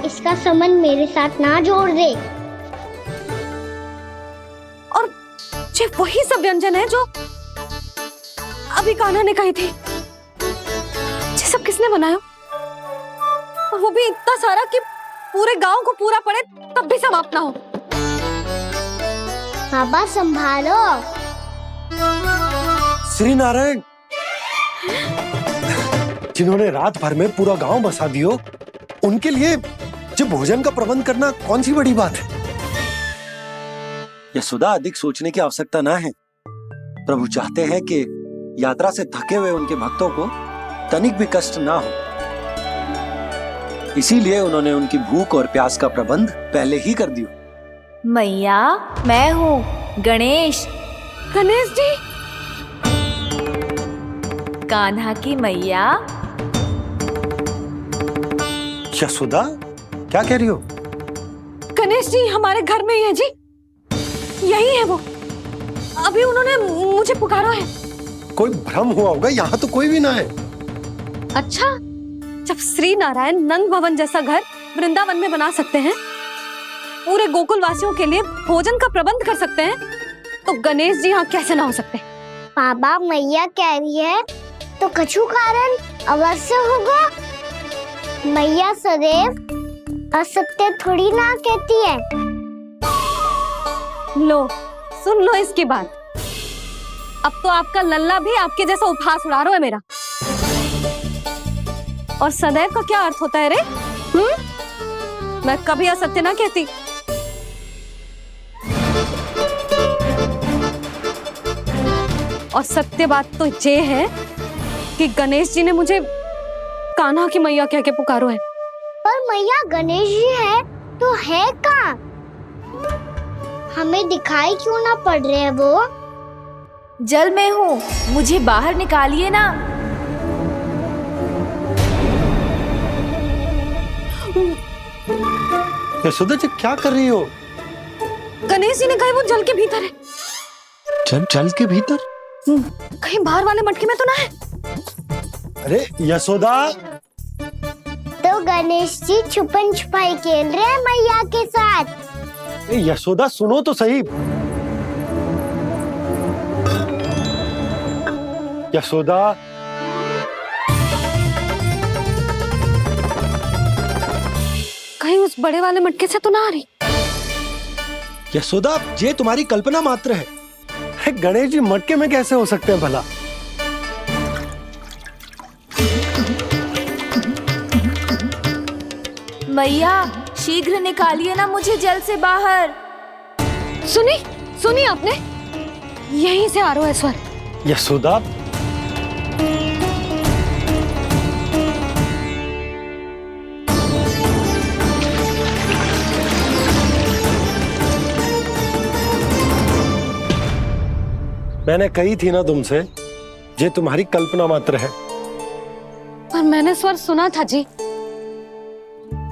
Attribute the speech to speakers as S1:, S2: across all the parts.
S1: इसका संबंध मेरे साथ ना जोड़ दे।
S2: और ये वही सब व्यंजन है जो अभी कान्हा ने कही थी। ये सब किसने बनाया? और वो भी इतना सारा कि पूरे गांव को पूरा पड़े तब भी समाप्त ना हो।
S1: बाबा संभालो।
S3: श्री नारायण, जिन्होंने रात भर में पूरा गांव बसा दियो, उनके लिए जो भोजन का प्रबंध करना कौन सी बड़ी बात है। यशोदा, अधिक सोचने की आवश्यकता ना है। प्रभु चाहते हैं कि यात्रा से थके हुए उनके भक्तों को तनिक भी कष्ट ना हो, इसीलिए उन्होंने उनकी भूख और प्यास का प्रबंध पहले ही कर दिया।
S4: मैया, मैं हूँ गणेश।
S2: गणेश जी,
S4: कान्हा की मैया।
S3: यशोदा, क्या कह रही हो?
S2: गणेश जी हमारे घर में ही है जी, यही है वो। अभी उन्होंने मुझे पुकारा है।
S3: कोई भ्रम हुआ होगा, यहाँ तो कोई भी ना है।
S2: अच्छा, जब श्री नारायण नंद भवन जैसा घर वृंदावन में बना सकते हैं, पूरे गोकुल वासियों के लिए भोजन का प्रबंध कर सकते हैं, तो गणेश जी यहाँ कैसे ना हो सकते?
S1: बाबा, मैया कह रही है तो कछु कारण अवश्य होगा। मैया सदैव असत्य थोड़ी ना कहती है।
S2: लो, सुन लो इसकी बात। अब तो आपका लल्ला भी आपके जैसा उपहास उड़ा रहा है मेरा। और सदैव का क्या अर्थ होता है रे? मैं कभी असत्य ना कहती। और सत्य बात तो ये है कि गणेश जी ने मुझे कान्हा की मैया कह के पुकारो है।
S1: पर मैया गणेश जी है तो है कहाँ? हमें दिखाई क्यों ना पड़ रहे हैं वो?
S4: जल में हूँ, मुझे बाहर निकालिए ना।
S3: यशोदा जी, क्या कर रही हो?
S2: गणेश जी ने कहा वो जल के भीतर है।
S3: जल के भीतर?
S2: कहीं बाहर वाले मटके में तो ना है?
S3: अरे यशोदा!
S1: तो गणेश जी छुपन छुपाई खेल रहे हैं मैया के साथ।
S3: यशोदा, सुनो तो सही। यशोदा,
S2: कहीं उस बड़े वाले मटके से तो ना आ रही?
S3: यशोदा, ये तुम्हारी कल्पना मात्र है। गणेश जी मटके में कैसे हो सकते हैं भला?
S4: मैया, शीघ्र निकालिए ना मुझे जल से बाहर।
S2: सुनी आपने? यहीं से आ रहा है स्वर।
S3: यशोदा, मैंने कही थी ना तुमसे, ये तुम्हारी कल्पना मात्र है।
S2: पर मैंने स्वर सुना था जी।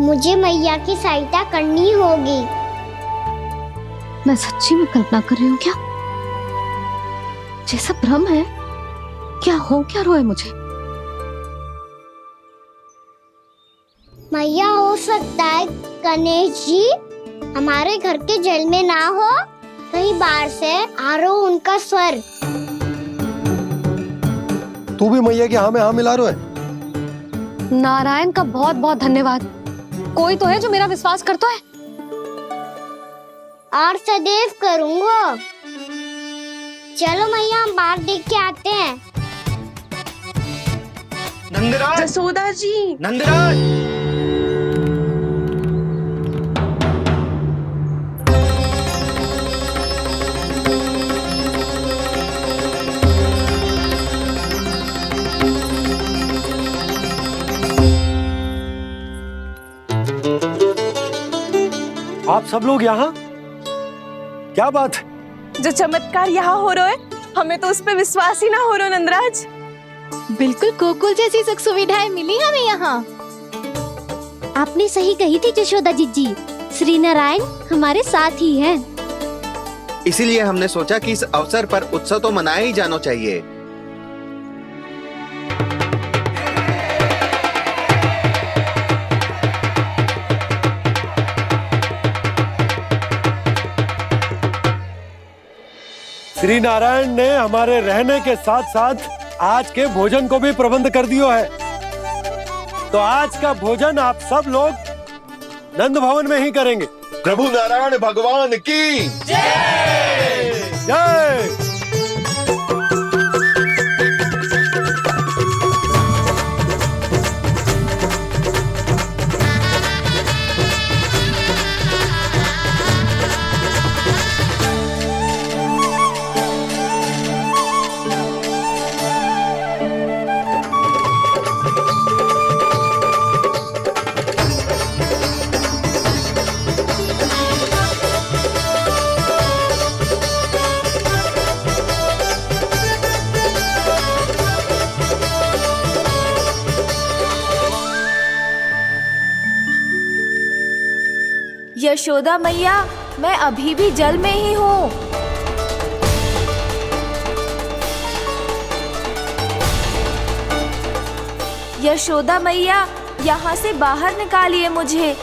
S1: मुझे मैया की सहायता करनी होगी।
S2: मैं सच्ची में कल्पना कर रही हूँ क्या? जैसा भ्रम है क्या? हो क्या रहा है मुझे?
S1: मैया, हो सकता है गणेश जी हमारे घर के जल में ना हो, कहीं बाहर से आ रहा हो उनका स्वर।
S3: तू भी मैया के हाँ में हाँ मिला रहा है।
S2: नारायण का बहुत बहुत धन्यवाद। कोई तो है जो मेरा विश्वास करता है।
S1: और सदैव करूँगा। चलो मैया, हम बाहर देख के आते हैं।
S5: नंदराज!
S6: जसोदा जी!
S5: नंदराज!
S3: आप सब लोग यहाँ? क्या बात है?
S6: जो चमत्कार यहाँ हो रहा है, हमें तो उस पे विश्वास ही ना हो रहा नंदराज।
S7: बिल्कुल गोकुल जैसी सुख सुविधाएं मिली हमें यहाँ। आपने सही कही थी यशोदा जीजी, श्री नारायण हमारे साथ ही हैं।
S5: इसीलिए हमने सोचा कि इस अवसर पर उत्सव तो मनाया ही जाना चाहिए।
S3: श्री नारायण ने हमारे रहने के साथ साथ आज के भोजन को भी प्रबंध कर दियो है। तो आज का भोजन आप सब लोग नंद भवन में ही करेंगे।
S8: प्रभु नारायण भगवान की
S3: जय जय।
S4: यशोदा मैया, मैं अभी भी जल में ही हूँ। यशोदा मैया, यहाँ से बाहर निकालिए मुझे।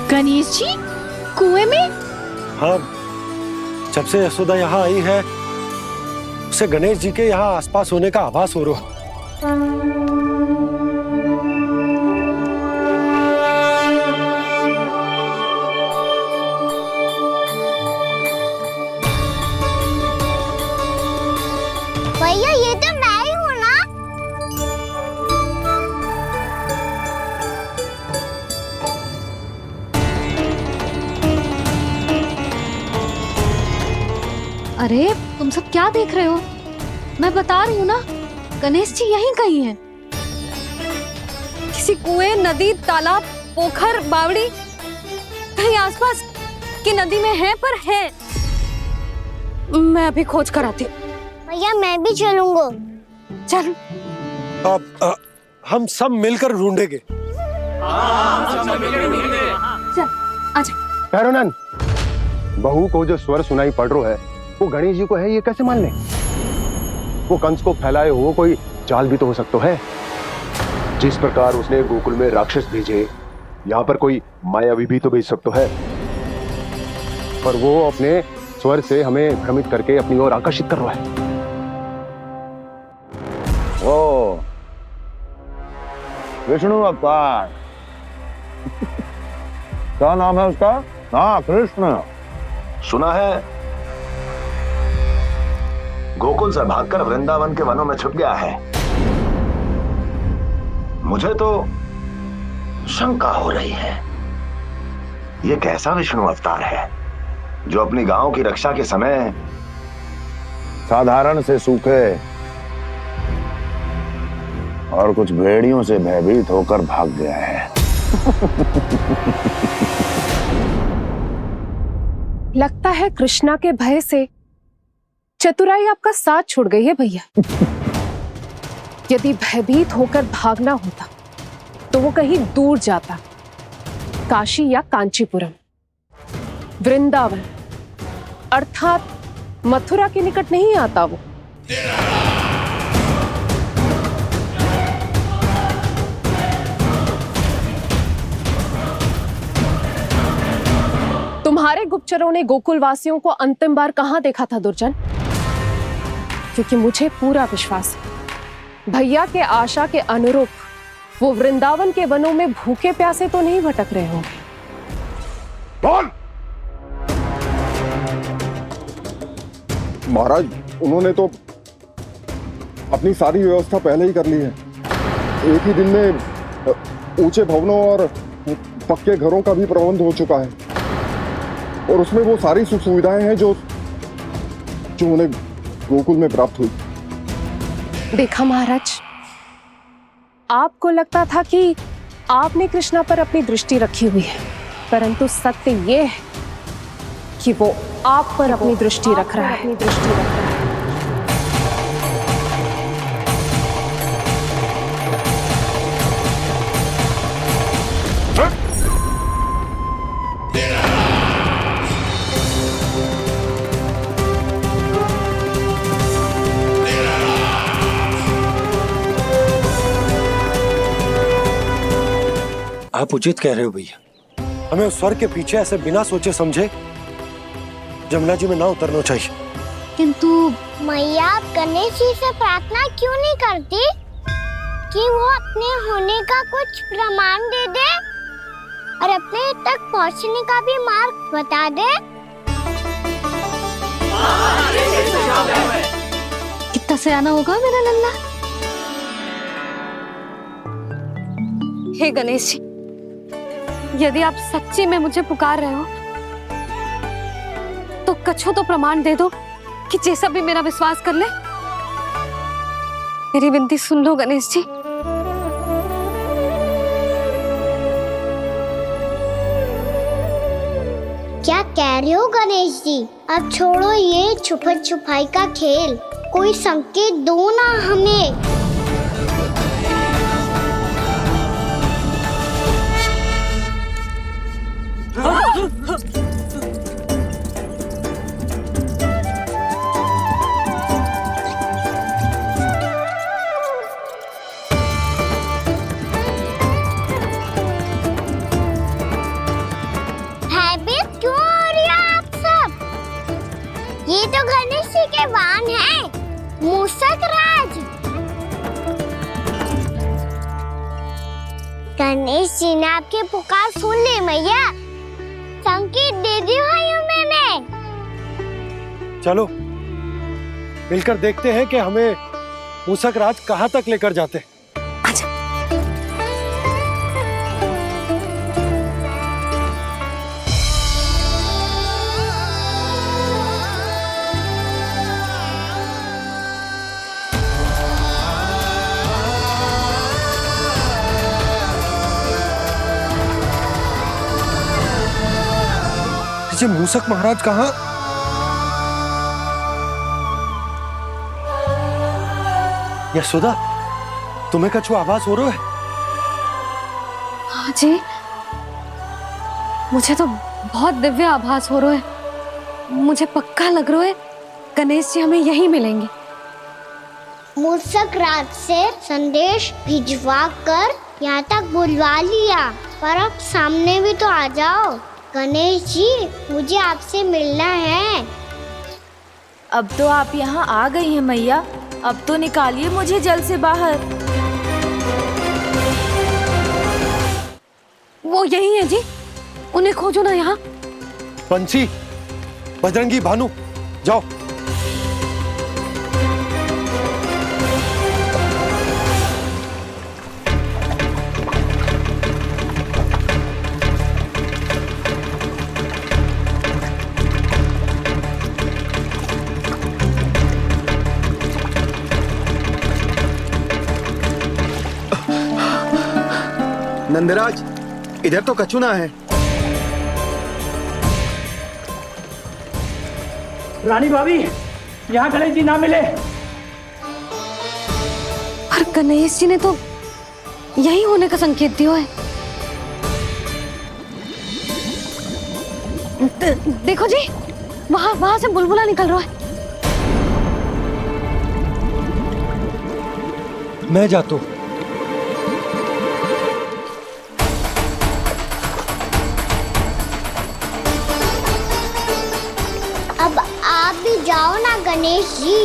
S7: गणेश जी कुएं में?
S3: हाँ, जब से यशोदा यहाँ आई है उसे गणेश जी के यहाँ आसपास होने का आभास हो रहा।
S1: भैया ये तो मैं ही हूँ ना।
S7: अरे तुम सब क्या देख रहे हो? मैं बता रही हूँ ना, गणेश जी यहीं कहीं हैं।
S2: किसी कुएं, नदी, तालाब, पोखर, बावड़ी कहीं आसपास की नदी में है, पर है। मैं अभी खोज कर आती हूँ।
S1: भैया मैं भी चलूंगा।
S2: चल।
S3: अब हम सब मिलकर ढूंढेंगे।
S2: चल आजा।
S9: पैरोनन, बहू को जो स्वर सुनाई पड़ रहा है वो गणेश जी को है, ये कैसे मान ले? वो कंस को फैलाए हो कोई चाल भी तो हो सकता है। जिस प्रकार उसने गोकुल में राक्षस भेजे, यहाँ पर कोई मायावी भी तो भेज सकता है। पर वो अपने स्वर से हमें भ्रमित करके अपनी ओर आकर्षित कर रहा है।
S8: ओ विष्णु अवतार। क्या नाम है उसका? हाँ, कृष्ण।
S10: सुना है गोकुल से भागकर वृंदावन के वनों में छुप गया है। मुझे तो शंका हो रही है, ये कैसा विष्णु अवतार है जो अपनी गांव की रक्षा के समय
S8: साधारण से सूखे और कुछ भेड़ियों से भयभीत होकर भाग गया है।
S6: लगता है कृष्णा के भय से चतुराई आपका साथ छोड़ गई है भैया। यदि भयभीत होकर भागना होता तो वो कहीं दूर जाता, काशी या कांचीपुरम, वृंदावन अर्थात मथुरा के निकट नहीं आता वो। तुम्हारे गुप्तचरों ने गोकुल वासियों को अंतिम बार कहां देखा था दुर्जन? क्योंकि मुझे पूरा विश्वास है भैया के आशा के अनुरूप वो वृंदावन के वनों में भूखे प्यासे तो नहीं भटक रहे होंगे।
S9: बोल! महाराज, उन्होंने तो अपनी सारी व्यवस्था पहले ही कर ली है। एक ही दिन में ऊंचे भवनों और पक्के घरों का भी प्रबंध हो चुका है, और उसमें वो सारी सुख सुविधाएं हैं जो उन्हें गोकुल में प्राप्त हुई।
S6: देखा महाराज, आपको लगता था कि आपने कृष्णा पर अपनी दृष्टि रखी हुई है, परंतु सत्य ये है कि वो आप पर अपनी दृष्टि रख रहा है।
S3: आप उचित कह रहे हो भैया, हमें उस स्वर के पीछे ऐसे बिना सोचे समझे जमुना जी में ना उतरना चाहिए।
S1: किंतु मैया आप गणेश जी से प्रार्थना क्यों नहीं करती कि वो अपने होने का कुछ प्रमाण दे दे और अपने तक पहुंचने का भी मार्ग बता दे?
S2: कितना सयाना होगा मेरा लल्ला। हे गणेश जी, यदि आप सच्ची में मुझे पुकार रहे हो तो कछु तो प्रमाण दे दो कि जैसा भी मेरा विश्वास कर ले। मेरी विनती सुन लो गणेश जी।
S1: क्या कह रहे हो गणेश जी? अब छोड़ो ये छुपन छुपाई का खेल, कोई संकेत दो ना हमें। भयभीत क्यों हो रही हो आप सब? ये तो गणेश जी के वाहन हैं, मूषक राज। गणेश जी ने आपकी पुकार सुन ली मैया, संकेत दे दी भाइयों मैंने।
S3: चलो मिलकर देखते हैं कि हमें मूषक राज कहाँ तक लेकर जाते हैं। मूषक महाराज कहाँ? यशोदा, तुम्हें कछु आभास हो रहा है?
S2: हाँ जी, मुझे तो बहुत दिव्य आभास हो रहा है। मुझे पक्का लग रहा है गणेश जी हमें यहीं मिलेंगे।
S1: मूषक राज से संदेश भिजवा कर यहाँ तक बुलवा लिया, पर अब सामने भी तो आ जाओ। गणेश जी, मुझे आपसे मिलना है।
S4: अब तो आप यहाँ आ गई हैं मैया, अब तो निकालिए मुझे जल से बाहर।
S2: वो यही है जी, उन्हें खोजो ना यहाँ।
S3: पंछी, बजरंगी, भानु, जाओ।
S5: नंदराज, इधर तो कछुना है।
S11: रानी भाभी, यहाँ गणेश जी ना मिले।
S2: पर गणेश जी ने तो यही होने का संकेत दिया है। देखो जी, वहां से बुलबुला निकल रहा है।
S3: मैं जाता हूँ।
S1: अब आप भी जाओ ना गणेश जी।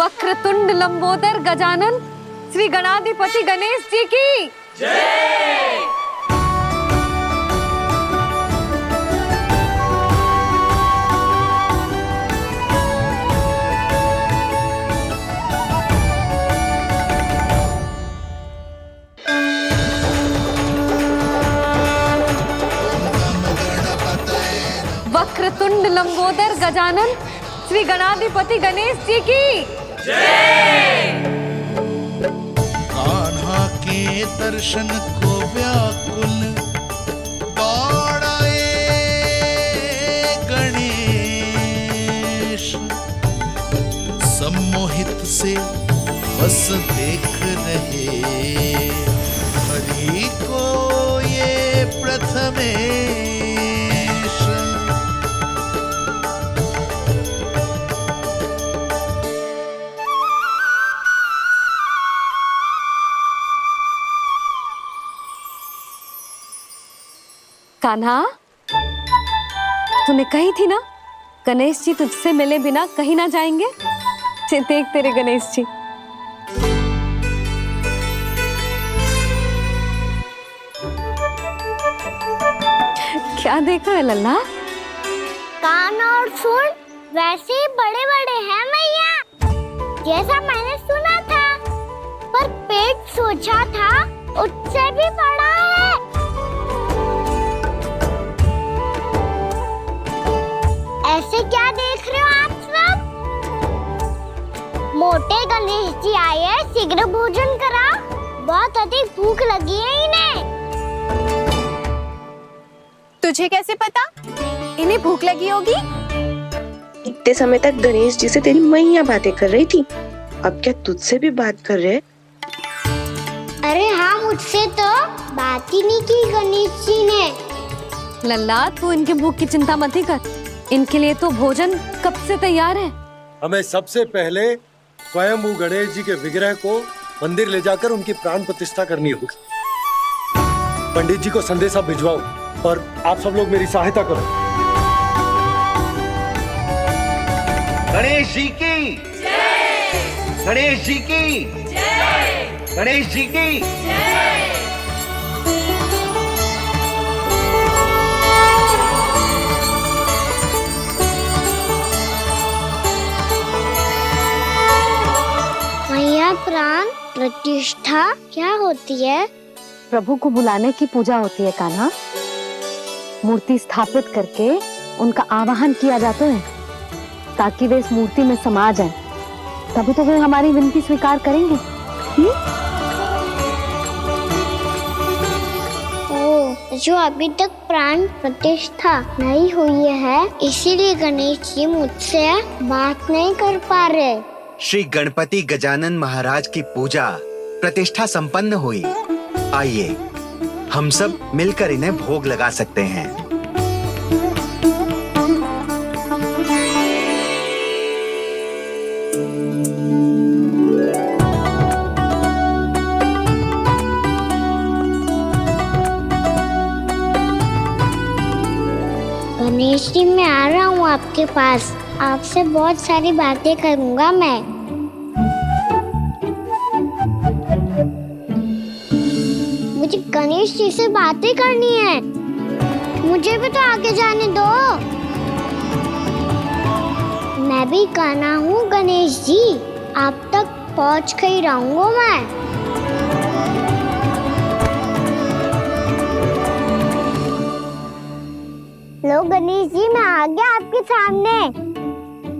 S2: वक्रतुंड लंबोदर गजानन श्री गणाधिपति गणेश जी की जय। वक्रतुंड लंबोदर गजानन श्री गणाधिपति गणेश जी की जय।
S12: कान्हा के दर्शन को व्याकुल दौड़ाए गणेश, सम्मोहित से बस देख रहे हरि को ये प्रथमेश।
S2: कान्हा, तूने कही थी ना गणेश जी तुझसे मिले बिना कहीं ना जाएंगे। देख तेरे गणेश जी। क्या देख रहा है लल्ला?
S1: कान और सुन वैसे ही बड़े बड़े हैं मैया, जैसा मैंने सुना था, पर पेट सोचा था उससे भी बड़ा है। ऐसे क्या देख रहे हो आप सब? मोटे गणेश जी आए हैं, शीघ्र भोजन करा, बहुत अधिक भूख लगी है इन्हें।
S6: तुझे कैसे पता इन्हें भूख लगी होगी?
S13: इतने समय तक गणेश जी से तेरी मैया बातें कर रही थी, अब क्या तुझसे भी बात कर रहे?
S1: अरे हाँ, मुझसे तो बात ही नहीं की गणेश जी ने।
S2: लल्ला, तू इनके भूख की चिंता मत ही कर, इनके लिए तो भोजन कब से तैयार है। हमें
S3: सबसे पहले स्वयं गणेश जी के विग्रह को मंदिर ले जाकर उनकी प्राण प्रतिष्ठा करनी होगी। पंडित जी को संदेशा भिजवाओ और आप सब लोग मेरी सहायता करो।
S5: गणेश जी की जय। गणेश जी की जय। गणेश जी की जय।
S1: मैया, प्राण प्रतिष्ठा क्या होती है?
S2: प्रभु को बुलाने की पूजा होती है कान्हा। मूर्ति स्थापित करके उनका आवाहन किया जाता है ताकि वे इस मूर्ति में समा जाएं। तभी तो वे हमारी विनती स्वीकार करेंगे।
S1: ओ, जो अभी तक प्राण प्रतिष्ठा नहीं हुई है, इसीलिए गणेश जी मुझसे बात नहीं कर पा रहे।
S5: श्री गणपति गजानन महाराज की पूजा प्रतिष्ठा संपन्न हुई। आइए हम सब मिलकर इन्हें भोग लगा सकते हैं।
S1: गणेश जी, मैं आ रहा हूँ आपके पास, आपसे बहुत सारी बातें करूँगा मैं। मुझे गणेश जी से बातें करनी है, मुझे भी तो आगे जाने दो। मैं भी कान्हा हूँ गणेश जी, आप तक पहुँच कर ही रहूँगा मैं। लो गणेश जी, मैं आ गया आपके सामने,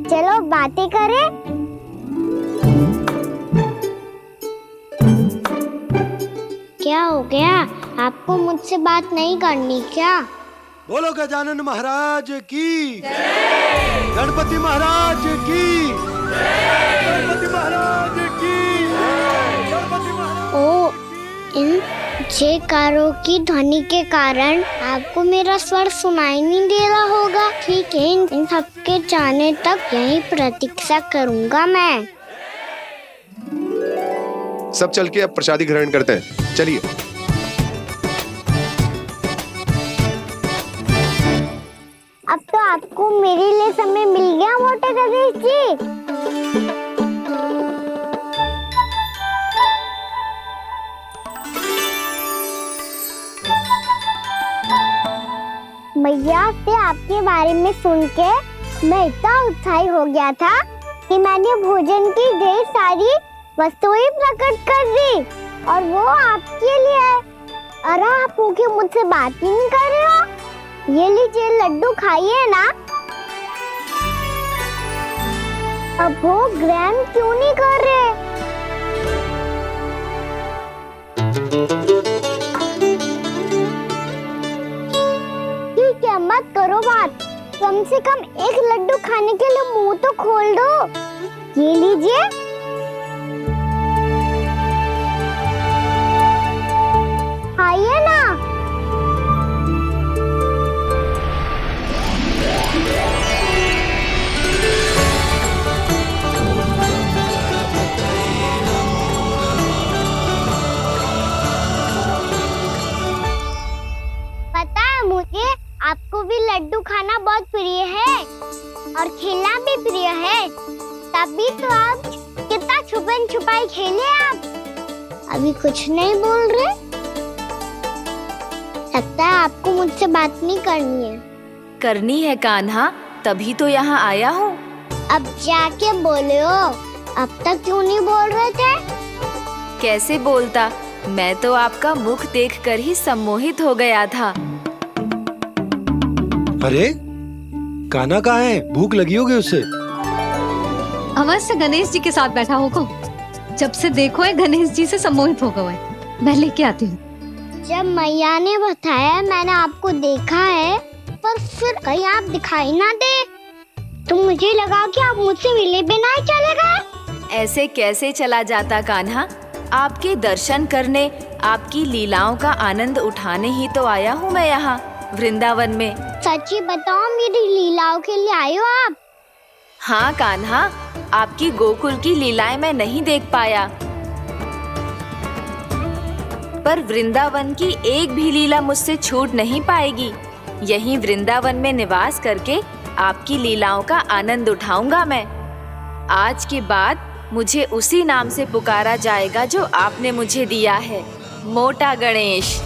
S1: चलो बातें करें। क्या हो गया, आपको मुझसे बात नहीं करनी क्या?
S3: बोलो गजानन महाराज की जय। गणपति महाराज की जय। गणपति महाराज की जय। गणपति महाराज।
S1: ओ, इन जयकारों की ध्वनि के कारण आपको मेरा स्वर सुनाई नहीं दे रहा होगा। ठीक है, इन सबके जाने तक यही प्रतीक्षा करूंगा मैं।
S9: सब चल के अब प्रसादी ग्रहण करते हैं, चलिए।
S1: अब तो आपको मेरे लिए समय मिल गया मोटे गणेश जी। मैया से आपके बारे में सुन के मैं इतना उत्साही हो गया था कि मैंने भोजन की ढेर सारी वस्तुएं प्रकट कर दी और वो आपके लिए। अरे आप भूखे मुझसे बात ही नहीं कर रहे हो। ये लीजिए लड्डू खाइए ना। अब वो ग्रैंड क्यों नहीं कर रहे? ठीक है, मत करो बात। कम से कम एक लड्डू खाने के लिए मुंह तो खोल दो। ये लीजिए। खाइए ना। पता है मुझे आपको भी लड्डू खाना बहुत प्रिय है और खेलना भी प्रिय है, तभी तो आप कितना छुपन छुपाई खेले। आप अभी कुछ नहीं बोल रहे। लगता है आपको मुझसे बात नहीं करनी है।
S4: करनी है कान्हा, तभी तो यहाँ आया हूँ।
S1: अब जाके बोले हो। अब तक क्यों नहीं बोल रहे थे?
S4: कैसे बोलता, मैं तो आपका मुख देखकर ही सम्मोहित हो गया था।
S3: अरे कान्हा कहाँ है? भूख लगी होगी उससे।
S2: अवश्य गणेश जी के साथ बैठा होगा। जब से देखो है गणेश जी से सम्मोहित हो गए। मैं लेके आती हूँ।
S1: जब मैया ने बताया मैंने आपको देखा है, पर फिर कहीं आप दिखाई ना दे तो मुझे लगा कि आप मुझसे मिले बिना ही चले गए।
S4: ऐसे कैसे चला जाता कान्हा? आपके दर्शन करने, आपकी लीलाओं का आनंद उठाने ही तो आया हूँ मैं यहाँ वृंदावन में।
S1: सच्ची बताओ, मेरी लीलाओं के लिए आए हो आप?
S4: हाँ कान्हा, आपकी गोकुल की लीलाएं मैं नहीं देख पाया, पर वृंदावन की एक भी लीला मुझसे छूट नहीं पाएगी। यहीं वृंदावन में निवास करके आपकी लीलाओं का आनंद उठाऊंगा मैं। आज के बाद मुझे उसी नाम से पुकारा जाएगा जो आपने मुझे दिया है, मोटा गणेश।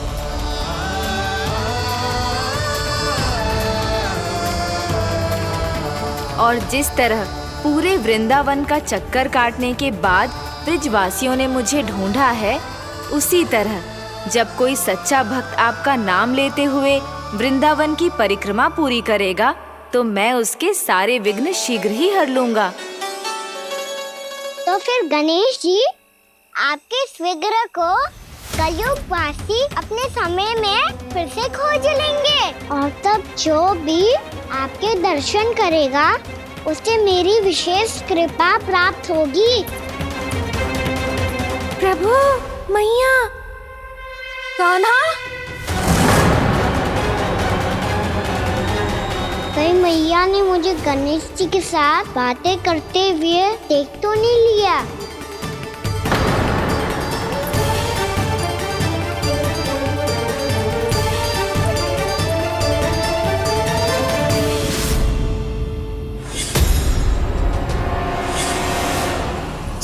S4: और जिस तरह पूरे वृंदावन का चक्कर काटने के बाद ब्रिजवासियों ने मुझे ढूंढा है, उसी तरह जब कोई सच्चा भक्त आपका नाम लेते हुए वृंदावन की परिक्रमा पूरी करेगा तो मैं उसके सारे विघ्न शीघ्र ही हर लूंगा।
S1: तो फिर गणेश जी, आपके इस विग्रह को कलयुग वासी अपने समय में फिर से खोज लेंगे और तब जो भी आपके दर्शन करेगा उसे मेरी विशेष कृपा प्राप्त होगी।
S2: प्रभु, मैया, कान्हा।
S1: कहीं मैया ने मुझे गणेश जी के साथ बातें करते हुए देख तो नहीं लिया?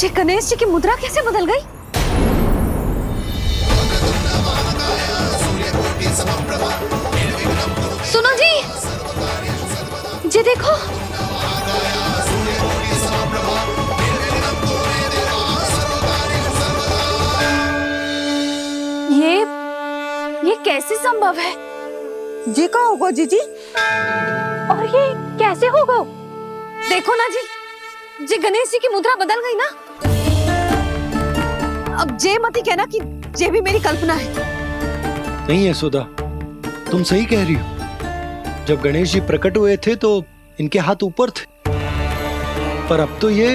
S2: ये गणेश जी की मुद्रा कैसे बदल गई? सुनो जी, ये देखो। ये कैसे संभव है?
S14: जी का होगा जीजी?
S2: और ये कैसे होगा? देखो ना जी, ये गणेश जी की मुद्रा बदल गई ना। अब जे मत ही कहना कि ये भी मेरी कल्पना है।
S3: नहीं यशोदा, तुम सही कह रही हो। जब गणेश जी प्रकट हुए थे तो इनके हाथ ऊपर थे, पर अब तो ये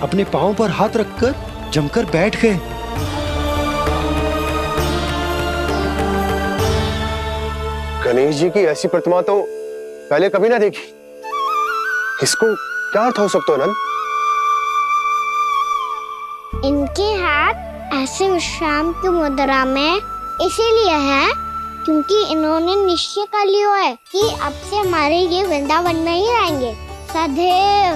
S3: अपने पांव पर हाथ रखकर जमकर बैठ गए।
S9: गणेश जी की ऐसी प्रतिमा तो पहले कभी ना देखी। इसको क्या अर्थ हो सकता है नंद?
S1: इनके हाथ ऐसे विश्राम की मुद्रा में इसीलिए है क्योंकि इन्होंने निश्चय कर लिया है कि अब से हमारे ये वृंदावन में ही रहेंगे सदैव।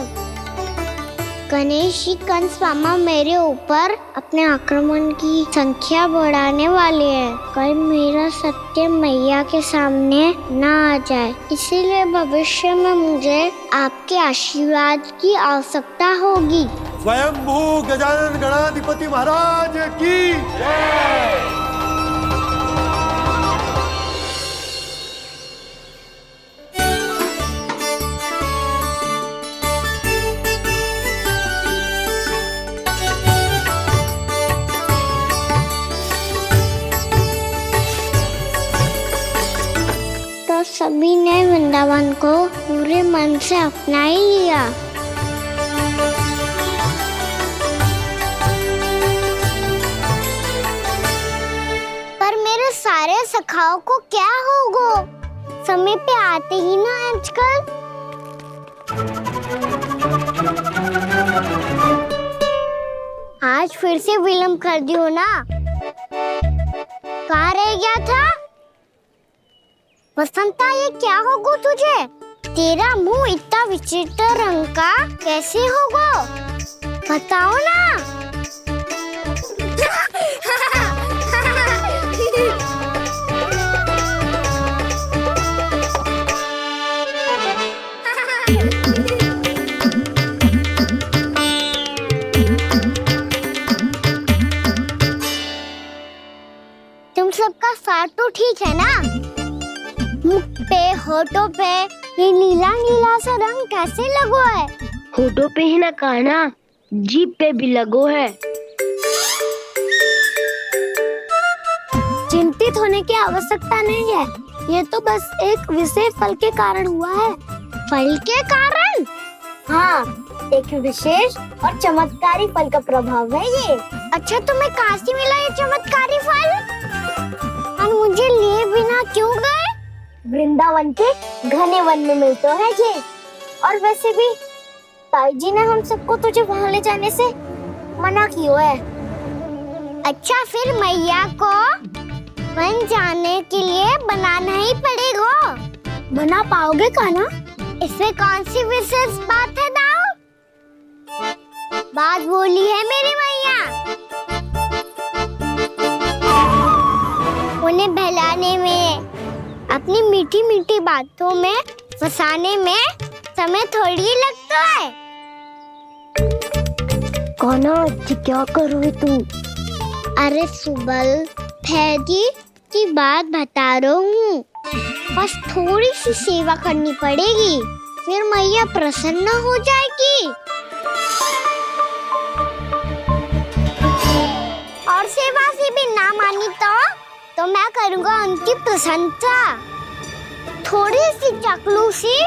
S1: गणेश जी कंस मामा मेरे ऊपर अपने आक्रमण की संख्या बढ़ाने वाले हैं। कल मेरा सत्य मैया के सामने ना आ जाए, इसीलिए भविष्य में मुझे आपके आशीर्वाद की आवश्यकता होगी।
S9: स्वयंभू गजानन गणाधिपति महाराज की जय।
S1: तो सभी ने वृंदावन को पूरे मन से अपना ही लिया। पर मेरे सारे सखाओं को क्या होगा? समय पे आते ही ना आजकल। आज फिर से विलंब कर दियो ना। कहाँ रह गया था? वसंता, ये क्या होगा तुझे? तेरा मुंह इतना विचित्र रंग का कैसे होगा? बताओ ना। तुम सबका साथ तो ठीक है ना? मुख पे, होठों पे ये नीला नीला सा रंग कैसे लगो है?
S15: होठों पे ही ना काना, जीभ पे भी लगो है।
S1: चिंतित होने की आवश्यकता नहीं है, ये तो बस एक विशेष फल के कारण हुआ है। फल के कारण? हाँ, एक विशेष और चमत्कारी फल का प्रभाव है ये। अच्छा, तुम्हें कहाँ से मिला ये चमत्कारी फल? और मुझे लिए बिना क्यों गए? वृंदावन के घने वन में मिलते है ये। और वैसे भी ताई जी ने हम सबको तुझे वहाँ ले जाने से मना किया है। अच्छा, फिर मैया को वन जाने के लिए बनाना ही पड़ेगा। बना पाओगे कान्हा? इसमें कौन सी विशेष बात है दाऊ? बात बोली है मेरी मैया। उन्हें बहलाने में, अपनी मीठी मीठी बातों में फंसाने में समय थोड़ी लगता है। कान्हा, क्या करोगे तुम? अरे सुबल, फैजी की बात बता रहा हूँ। बस थोड़ी सी सेवा करनी पड़ेगी, फिर मैया प्रसन्न हो जाएगी। और सेवा से भी ना मानी तो मैं करूँगा उनकी प्रशंसा। थोड़ी सी चकलूसी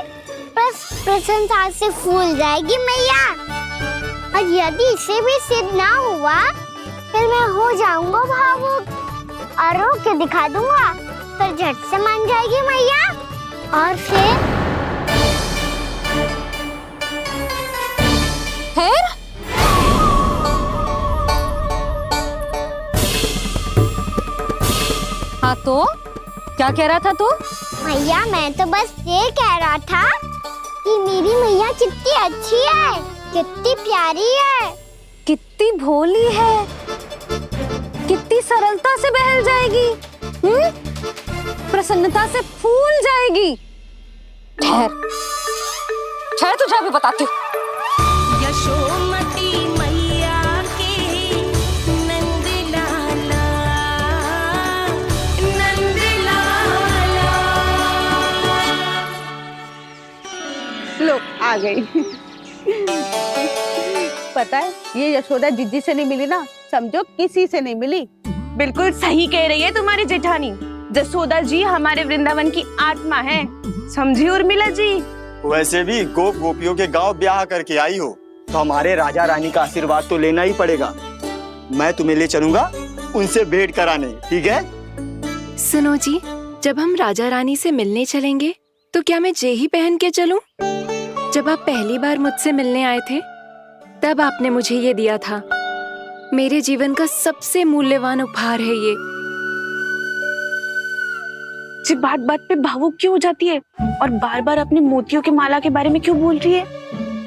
S1: बस प्रशंसा से फूल जाएगी मैया। और यदि इसे भी सिद्ध ना हुआ, फिर मैं हो जाऊंगा भावुक और रो के दिखा दूंगा, फिर झट से मान जाएगी मैया। और फिर
S2: हाँ, तो क्या कह रहा था तू?
S1: मैया, मैं तो बस ये कह रहा था कि मेरी मैया कितनी अच्छी है, कितनी प्यारी है,
S2: कितनी भोली है, कितनी सरलता से बहल जाएगी, प्रसन्नता से फूल जाएगी। ठहर ठहर, तुझे अभी बताती हूँ।
S16: यशोमती मैया के नंद लाला, नंद लाला।
S14: लो, आ गई। पता है, ये यशोदा जिज्जी से नहीं मिली ना, समझो किसी से नहीं मिली।
S17: बिल्कुल सही कह रही है तुम्हारी जेठानी। यशोदा जी हमारे वृंदावन की आत्मा है, समझी उर्मिला जी?
S18: वैसे भी गोप गोपियों के गांव ब्याह करके आई हो, तो हमारे राजा रानी का आशीर्वाद तो लेना ही पड़ेगा। मैं तुम्हें ले चलूंगा उनसे भेंट कराने, ठीक है?
S4: सुनो जी, जब हम राजा रानी से मिलने चलेंगे तो क्या मैं जे ही पहन के चलूं? जब आप पहली बार मुझसे मिलने आए थे, तब आपने मुझे ये दिया था। मेरे जीवन का सबसे मूल्यवान उपहार है ये।
S17: जी, बात बात पे भावुक क्यों हो जाती है और बार बार अपनी मोतियों की माला के बारे में क्यों बोल रही है?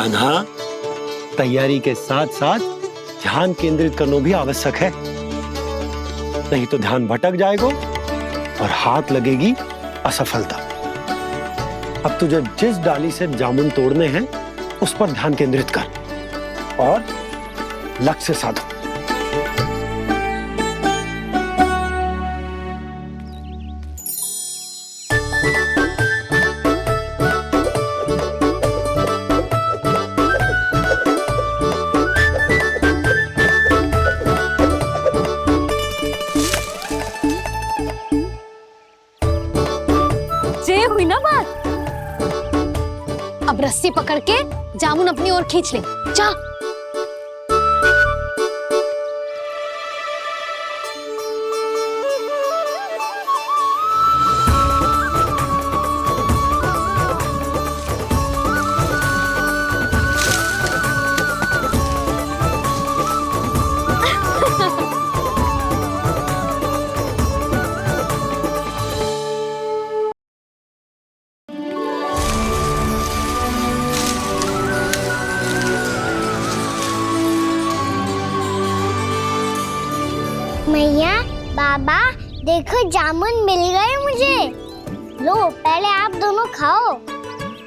S3: कान्हा, तैयारी के साथ साथ ध्यान केंद्रित करना भी आवश्यक है, नहीं तो ध्यान भटक जाएगा और हाथ लगेगी असफलता। अब तुझे जिस डाली से जामुन तोड़ने हैं उस पर ध्यान केंद्रित कर और लक्ष्य साधो।
S7: ये हुई ना बात। अब रस्सी पकड़ के जामुन अपनी ओर खींच ले। जा।
S1: मैया, बाबा, देखो जामुन मिल गए मुझे। लो, पहले आप दोनों खाओ।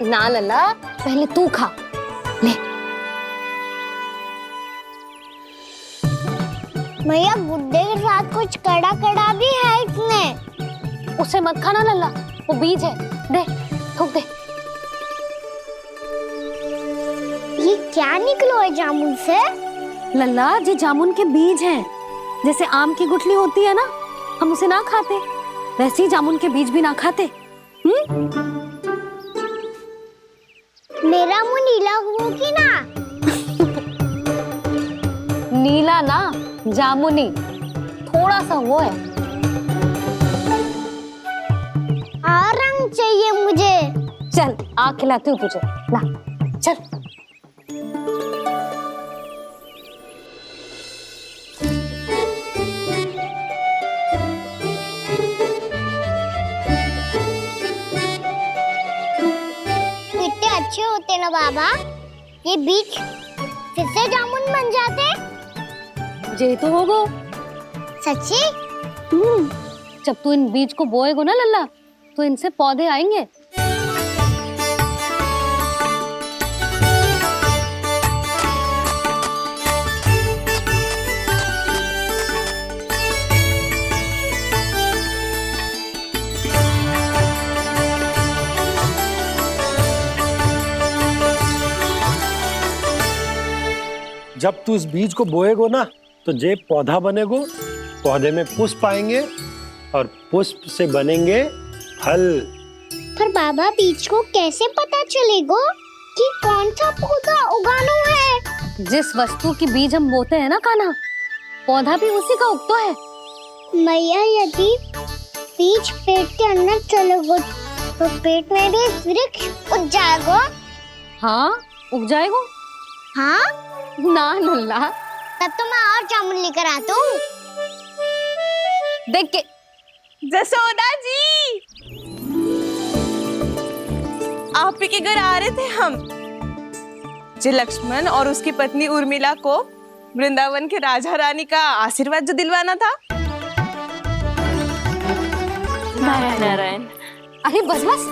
S7: ना लल्ला, पहले तू खा। ले।
S1: मैया, गुड्डे के साथ कुछ कड़ा कड़ा भी है इसमें।
S7: उसे मत खाना लल्ला, वो बीज है। दे, थूक दे।
S1: ये क्या निकलो है जामुन से?
S7: लल्ला, ये जामुन के बीज हैं। जैसे आम की गुठली होती है ना, हम उसे ना खाते, वैसे ही जामुन के बीज भी ना खाते।
S1: मेरा मुंह नीला हुआ कि ना?
S7: नीला ना, जामुनी, थोड़ा सा वो है।
S1: और रंग चाहिए मुझे।
S7: चल, आ खिलाती हूँ तुझे। ला, चल।
S1: अच्छे होते ना बाबा, ये बीज फिर से जामुन बन जाते।
S7: जे तो होगो।
S1: सच्ची?
S7: जब तू इन बीज को बोएगो ना लल्ला, तो इनसे पौधे आएंगे।
S3: जब तू इस बीज को बोएगो ना, तो जे पौधा बनेगो, पौधे में पुष्प आएंगे और पुष्प से बनेंगे फल।
S1: पर बाबा, बीज को कैसे पता चलेगा कि कौन सा पौधा उगाना है?
S7: जिस वस्तु की बीज हम बोते हैं ना कान्हा, पौधा भी उसी का उगता है।
S1: मैया, यदि बीज पेट के अंदर चलेगा तो पेट में भी वृक्ष उग जाएगा।
S7: हाँ, उग जाएगा।
S1: हाँ
S7: ना लल्ला,
S1: तब तो मैं और जामुन लेकर आता हूँ।
S7: देख के।
S17: जसोदा जी, आप ही के घर आ रहे थे हम। जो लक्ष्मण और उसकी पत्नी उर्मिला को वृंदावन के राजा रानी का आशीर्वाद जो दिलवाना था।
S19: नारायण नारायण।
S7: अरे बस बस।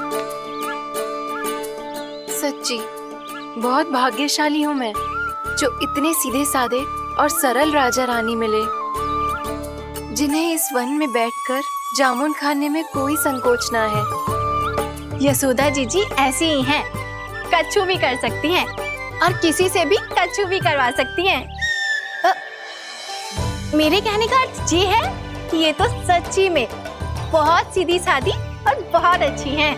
S19: सच्ची बहुत भाग्यशाली हूँ मैं, जो इतने सीधे साधे और सरल राजा रानी मिले, जिन्हें इस वन में बैठकर जामुन खाने में कोई संकोच ना है।
S20: यशोदा जी ऐसी ही हैं, कच्छू भी कर सकती हैं और किसी से भी कच्छू भी करवा सकती हैं। मेरे कहने का अर्थ ये है कि ये तो सच्ची में बहुत सीधी सादी और बहुत अच्छी हैं।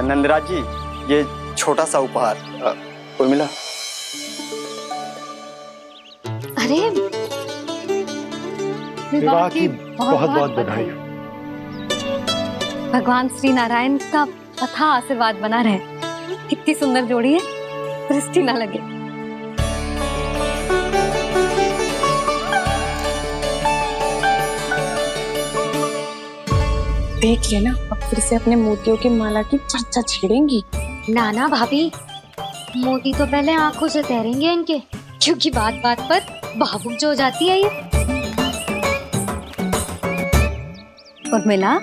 S18: नंदराज जी, ये छोटा सा उपहार। उर्मिला।
S7: अरे
S3: विवाह की बहुत बहुत बधाई।
S7: भगवान श्री नारायण का अथाह आशीर्वाद बना रहे। कितनी सुंदर जोड़ी है, दृष्टि ना लगे।
S17: देख लेना, अब फिर से अपने मोतियों की माला की चर्चा छेड़ेंगी।
S7: नाना भाभी, मोती तो पहले आंखों से तैरेंगे इनके, क्योंकि बात बात पर भावुक जो हो जाती है ये।
S2: उर्मिला,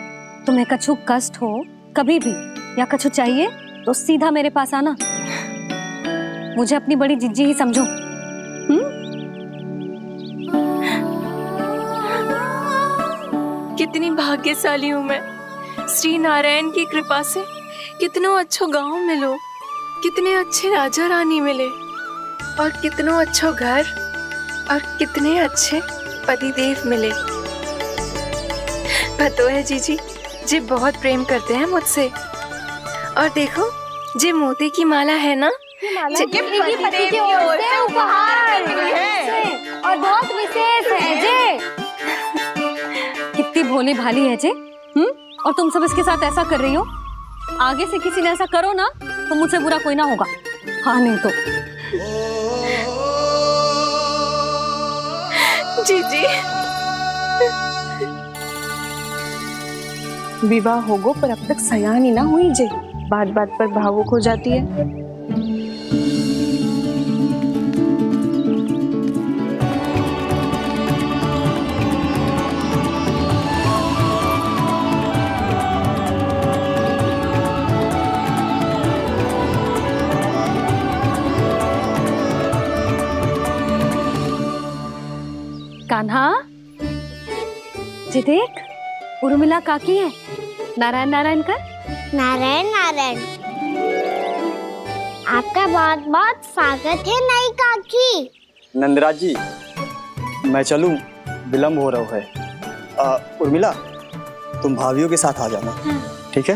S2: तुम्हें कछु कष्ट हो कभी भी या कछु चाहिए तो सीधा मेरे पास आना। मुझे अपनी बड़ी जिज्जी ही समझो।
S19: कितनी भाग्यशाली हूँ मैं, श्री नारायण की कृपा से कितनों अच्छो गांव मिलो, कितने अच्छे राजा रानी मिले, और कितनों अच्छो घर और कितने अच्छे पतिदेव मिले। पतो है जीजी, जी बहुत प्रेम करते हैं मुझसे। और देखो, जी मोती की माला है ना,
S1: पति की ओर से उपहार और बहुत विशेष है जे।
S2: कितनी भोली भाली है जे। और तुम सब इसके साथ ऐसा कर रही हो। आगे से किसी ने ऐसा करो ना तो मुझसे बुरा कोई ना होगा। हाँ नहीं तो
S19: जीजी।
S17: विवाह होगो पर अब तक सयान ही ना हुई जे, बात बात पर भावुक हो जाती है।
S2: कान्हा, जी देख, उर्मिला काकी है। नारायण नारायण कर।
S1: नारायण नारायण। आपका बहुत बहुत स्वागत है नई काकी।
S18: नंदराज जी, मैं चलूं, विलम्ब हो रहा है। उर्मिला, तुम भाभियों के साथ आ जाना, ठीक है?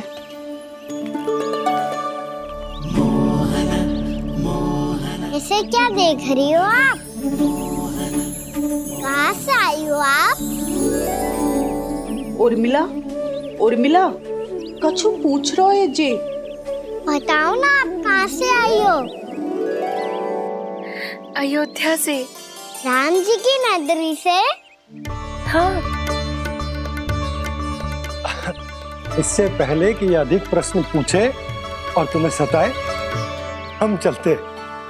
S1: इसे क्या देख रही हो आप? कहाँ से आई हो आप?
S14: उर्मिला, उर्मिला, कछु पूछ रहा है जी।
S1: बताओ ना, आप कहाँ से आई हो?
S19: अयोध्या से।
S1: राम जी की नगरी से?
S19: हाँ।
S3: इससे पहले कि अधिक प्रश्न पूछे और तुम्हें सताए, हम चलते।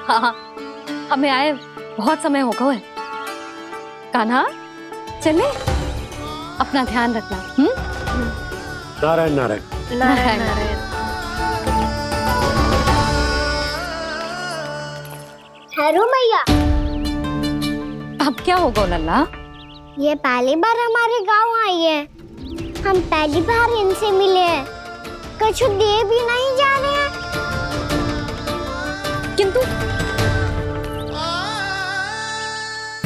S2: हाँ, हमें आए बहुत समय हो गया है। कान्हा, चले, अपना ध्यान रखना।
S3: नारायण नारायण।
S19: नारायण नारायण।
S1: ठहरो मैया।
S2: अब क्या होगा लल्ला?
S1: ये पहली बार हमारे गांव आई है, हम पहली बार इनसे मिले हैं, कुछ दे भी नहीं जा रहे हैं।
S2: किंतु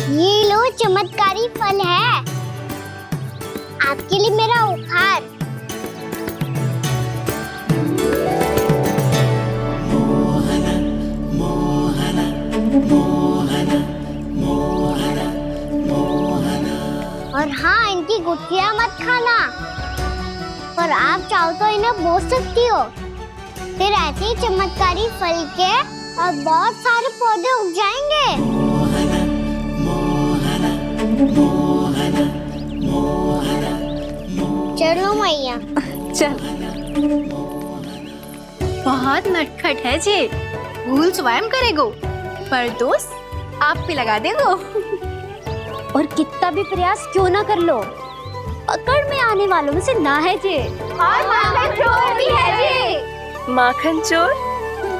S1: ये लो, चमत्कारी फल है आपके लिए, मेरा उपहार। और हाँ, इनकी गुठलियां मत खाना, पर आप चाहो तो इन्हें बो सकती हो। फिर ऐसे ही चमत्कारी फल के और बहुत सारे पौधे उग जाएंगे। चलो मैया।
S2: चल।
S20: बहुत नटखट है जी, भूल स्वयं करेगो, पर दोस्त आप पे लगा देगो।
S7: और कितना भी प्रयास क्यों ना कर लो, पकड़ में आने वालों में से ना है जी।
S20: और माखन चोर भी है जी।
S19: माखन चोर?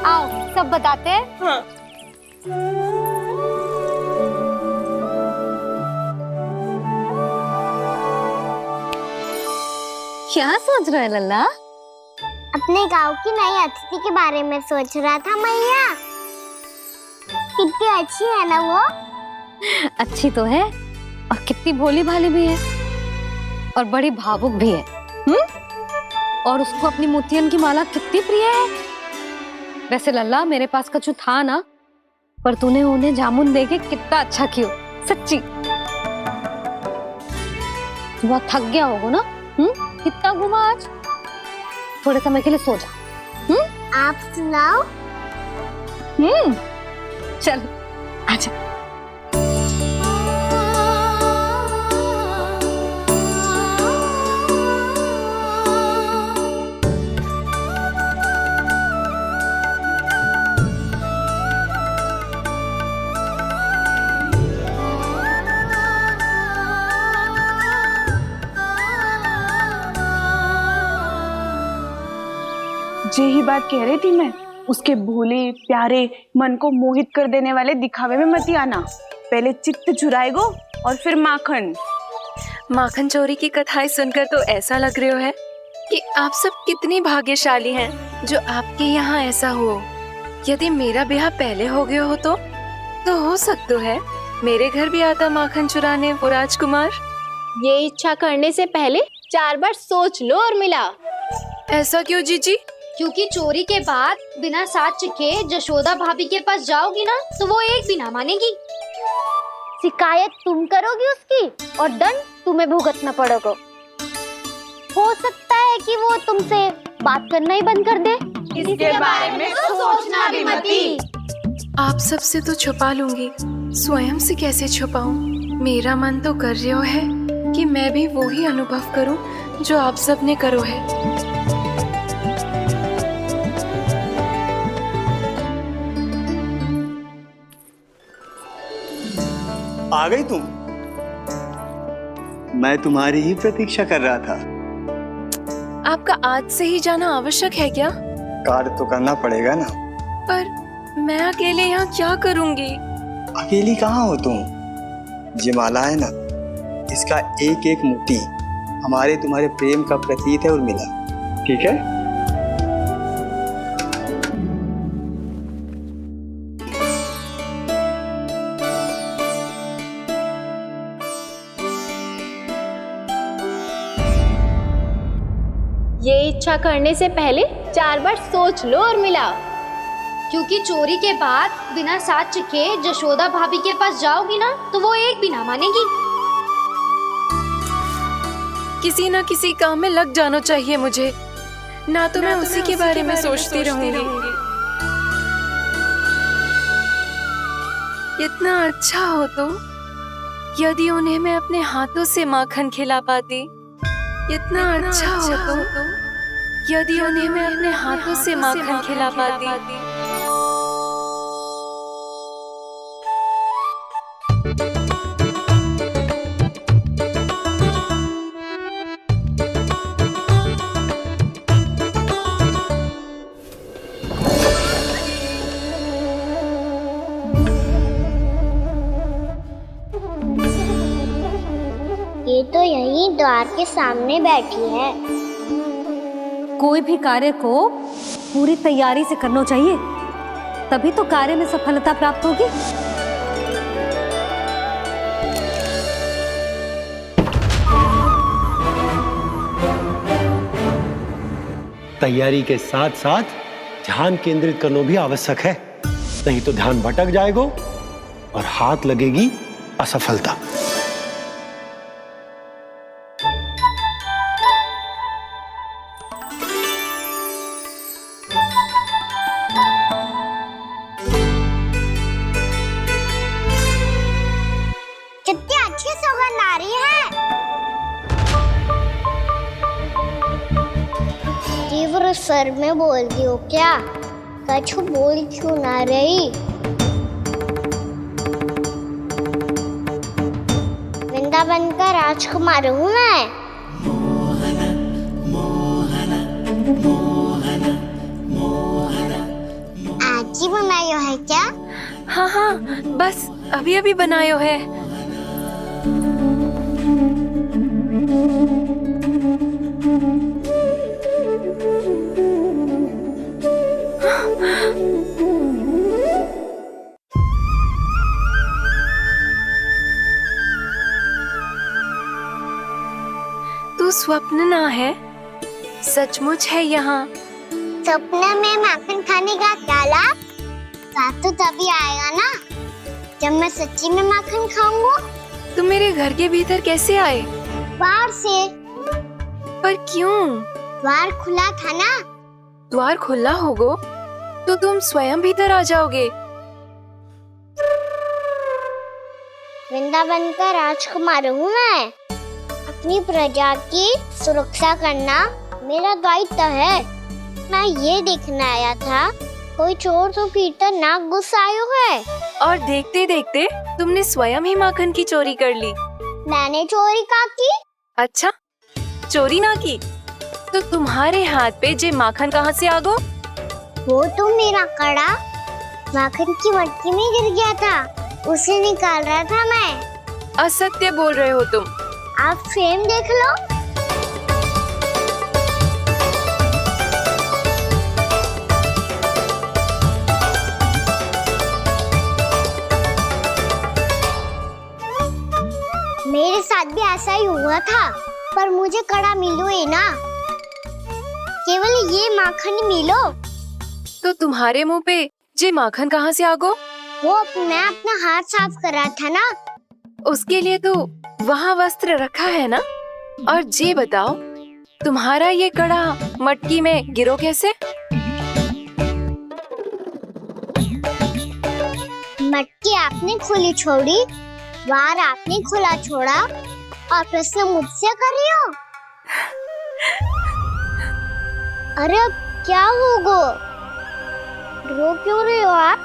S7: आओ सब बताते हैं।
S19: हाँ।
S2: क्या सोच रहा है लल्ला?
S1: अपने गांव की नई अतिथि के बारे में सोच रहा था मैया। कितनी अच्छी है ना वो?
S2: अच्छी तो है, और कितनी भोली भाली भी है, और बड़ी भावुक भी है। और उसको अपनी मोतियन की माला कितनी प्रिय है। वैसे लल्ला, मेरे पास कछु था ना, पर तूने उन्हें जामुन देके कितना अच्छा किया, सच्ची। तू बहुत थक गया होगा ना? कितना घूमा आज? थोड़े समय के लिए सो जा।
S1: आप सुनाओ।
S2: चल आजा।
S17: यही बात कह रही थी मैं। उसके भोले प्यारे मन को मोहित कर देने वाले दिखावे में मत आना। पहले चित्त चुराएगो और फिर माखन।
S19: माखन चोरी की कथाएं सुनकर तो ऐसा लग रहा है कि आप सब कितनी भाग्यशाली हैं जो आपके यहाँ ऐसा हो। यदि मेरा ब्याह पहले हो गया हो तो हो सकता है मेरे घर भी आता माखन चुराने वो राजकुमार।
S20: ये इच्छा करने से पहले 4 बार सोच लो और मिला।
S19: ऐसा क्यों जीजी?
S7: क्योंकि चोरी के बाद बिना साथ चिखे जशोदा भाभी के पास जाओगी ना तो वो एक भी ना मानेगी।
S1: शिकायत तुम करोगी उसकी और दंड तुम्हें भुगतना पड़ेगा। हो सकता है कि वो तुमसे बात करना ही बंद कर दे।
S20: इसके बारे में तो सोचना भी मत ही।
S19: आप सबसे तो छुपा लूंगी, स्वयं से कैसे छुपाऊं? मेरा मन तो कर रहा है कि मैं भी वो ही अनुभव करूं जो आप सब ने करो है।
S18: आ गई तुम? मैं तुम्हारी ही प्रतीक्षा कर रहा था।
S19: आपका आज से ही जाना आवश्यक है क्या?
S18: कार्य तो करना पड़ेगा ना।
S19: पर मैं अकेले यहाँ क्या करूँगी?
S18: अकेली कहाँ हो तुम? ये माला है ना, इसका एक एक मोती हमारे तुम्हारे प्रेम का प्रतीक है उर्मिला, ठीक है?
S20: ये इच्छा करने से पहले 4 बार सोच लो और मिला।
S7: क्योंकि चोरी के बाद बिना साथ चिखे जशोदा भाभी के पास जाओगी ना तो वो एक भी ना मानेगी।
S19: किसी ना किसी काम में लग जाना चाहिए मुझे, ना तो मैं उसी के बारे में सोचती रहूंगी। इतना अच्छा हो तो यदि उन्हें मैं अपने हाथों से माखन खिला पाती। इतना अच्छा हो तो यदि उन्हें मैं अपने हाथों से माखन खिला पाती।
S1: ये तो यहीं द्वार के सामने बैठी है।
S2: कोई भी कार्य को पूरी तैयारी से करना चाहिए, तभी तो कार्य में सफलता प्राप्त होगी।
S3: तैयारी के साथ साथ ध्यान केंद्रित करना भी आवश्यक है, नहीं तो ध्यान भटक जाएगा और हाथ लगेगी असफलता।
S1: कितनी अच्छी सुगंध आ रही है। तीव्र स्वर में बोलती हो क्या? कछु बोल क्यों ना रही? वृंदावन का राजकुमार हूँ मैं। आज ही बनायो है क्या?
S19: हाँ हाँ, बस अभी अभी बनायो है। तू स्वप्न ना है, सचमुच है यहाँ।
S1: सपने में माखन खाने का क्या लाभ? रात तो तभी आएगा ना जब मैं सच्ची में माखन खाऊंगा।
S19: तुम मेरे घर के भीतर कैसे आए?
S1: बाहर से।
S19: पर क्यों?
S1: द्वार खुला था ना।
S19: द्वार खुला होगा तो तुम स्वयं भीतर आ जाओगे।
S1: वृंदावन का राजकुमार हूँ मैं। अपनी प्रजा की सुरक्षा करना मेरा दायित्व है। मैं ये देखने आया था कोई चोर तो भीतर ना घुस आयो है।
S19: और देखते देखते तुमने स्वयं ही माखन की चोरी कर ली।
S1: मैंने चोरी का की?
S19: अच्छा, चोरी ना की तो तुम्हारे हाथ पे जे माखन कहाँ से आ गो?
S1: वो तो मेरा कड़ा माखन की मटकी में गिर गया था, उसे निकाल रहा था मैं।
S19: असत्य बोल रहे हो तुम।
S1: आप फ्रेम देख लो। मेरे साथ भी ऐसा ही हुआ था, पर मुझे कड़ा मिलो ही ना, केवल ये माखन ही मिलो।
S19: तो तुम्हारे मुंह पे जे माखन कहाँ से आ गो?
S1: वो मैं अपना हाथ साफ कर रहा था ना।
S19: उसके लिए तो वहाँ वस्त्र रखा है ना। और जे बताओ, तुम्हारा ये कड़ा मटकी में गिरो कैसे?
S1: मटकी आपने खुली छोड़ी, वार आपने खुला छोड़ा, और प्रश्न मुझसे कर रही हो? अरे अब क्या होगा? रो क्यों रहे हो आप?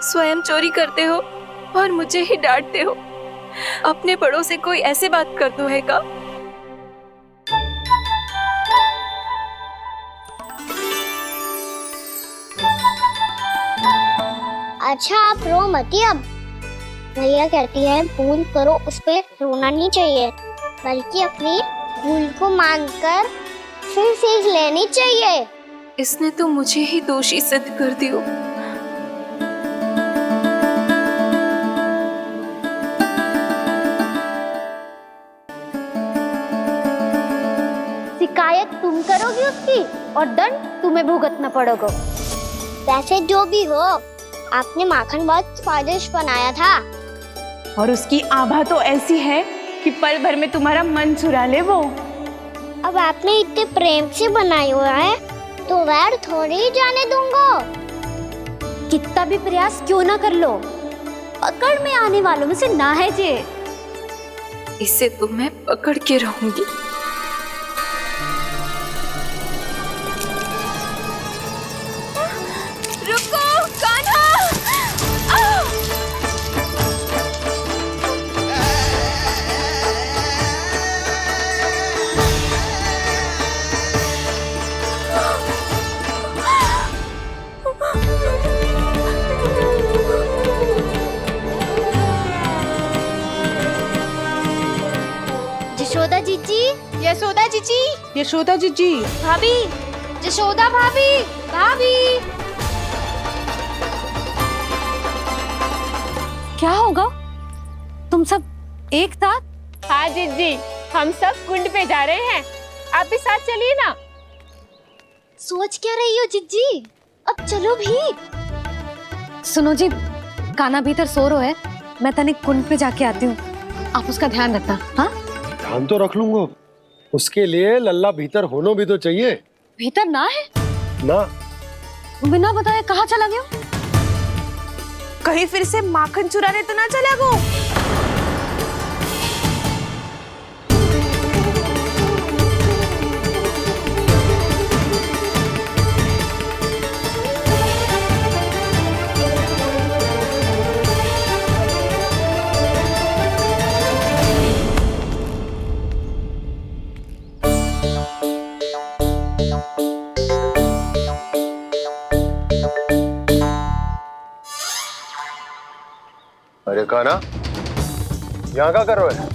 S19: स्वयं चोरी करते हो और मुझे ही डांटते हो। अपने बड़ों से कोई ऐसे बात करते है का?
S1: अच्छा आप रो मती। अब भैया कहती है भूल करो, उस पे रोना नहीं चाहिए, बल्कि अपनी भूल को मानकर फिर सीख लेनी चाहिए।
S19: इसने तो मुझे ही दोषी सिद्ध कर दियो।
S1: शिकायत तुम करोगी उसकी और दंड तुम्हें भुगतना पड़ेगा। वैसे जो भी हो, आपने माखन बहुत स्वादिष्ट बनाया था।
S17: और उसकी आभा तो ऐसी है कि पल भर में तुम्हारा मन चुरा ले वो।
S1: अब आपने इतने प्रेम से बनाया हुआ है तो वैर थोड़ी ही जाने दूंगा। कितना भी प्रयास क्यों ना कर लो, पकड़ में आने वालों में से ना है जे।
S19: इसे तो मैं पकड़ के रहूंगी। रुको कान्हा!
S1: यशोदा जीजी,
S17: यशोदा जीजी, यशोदा जीजी,
S1: भाभी, यशोदा भाभी, भाभी।
S2: क्या होगा? तुम सब एक साथ?
S6: हाँ जीजी, हम सब कुंड पे जा रहे हैं, आप भी साथ चलिए ना।
S1: सोच क्या रही हो जीजी? अब चलो भी।
S2: सुनो जी, कान्हा भीतर सो रो है, मैं तनिक कुंड पे जाके आती हूँ, आप उसका ध्यान रखना। हाँ,
S3: ध्यान तो रख लूंगा, उसके लिए लल्ला भीतर होना भी तो चाहिए।
S2: भीतर ना है
S3: ना?
S2: बिना बताए कहाँ चला गया?
S17: कहीं फिर से माखन चुराने तो ना चला गो?
S9: अरे कान्हा, यहाँ क्या कर रहे हो?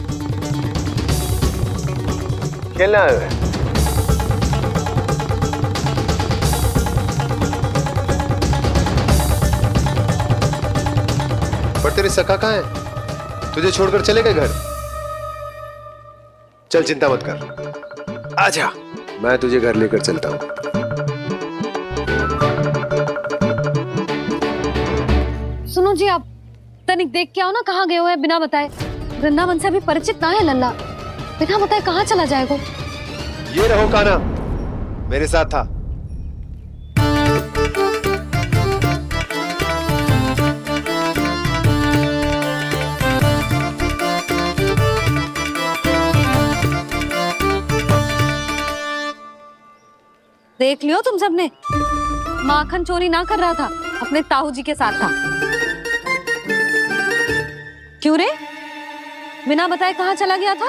S9: खेलने आए हुए? पर तेरी सखा कहाँ है? तुझे छोड़कर चले गए घर? चल चिंता मत कर, आजा, मैं तुझे घर लेकर चलता हूँ।
S2: सुनो जी, आप तनिक देख के आओ ना कहाँ गए हुए हैं बिना बताए। वृंदावन से अभी परिचित ना है लल्ला, बिना बताए कहाँ चला जाएगा?
S9: ये रहो कान्हा, मेरे साथ था।
S2: देख लियो तुम सबने, माखन चोरी ना कर रहा था, अपने ताऊ जी के साथ था। क्यों रे, बिना बताए कहाँ चला गया था?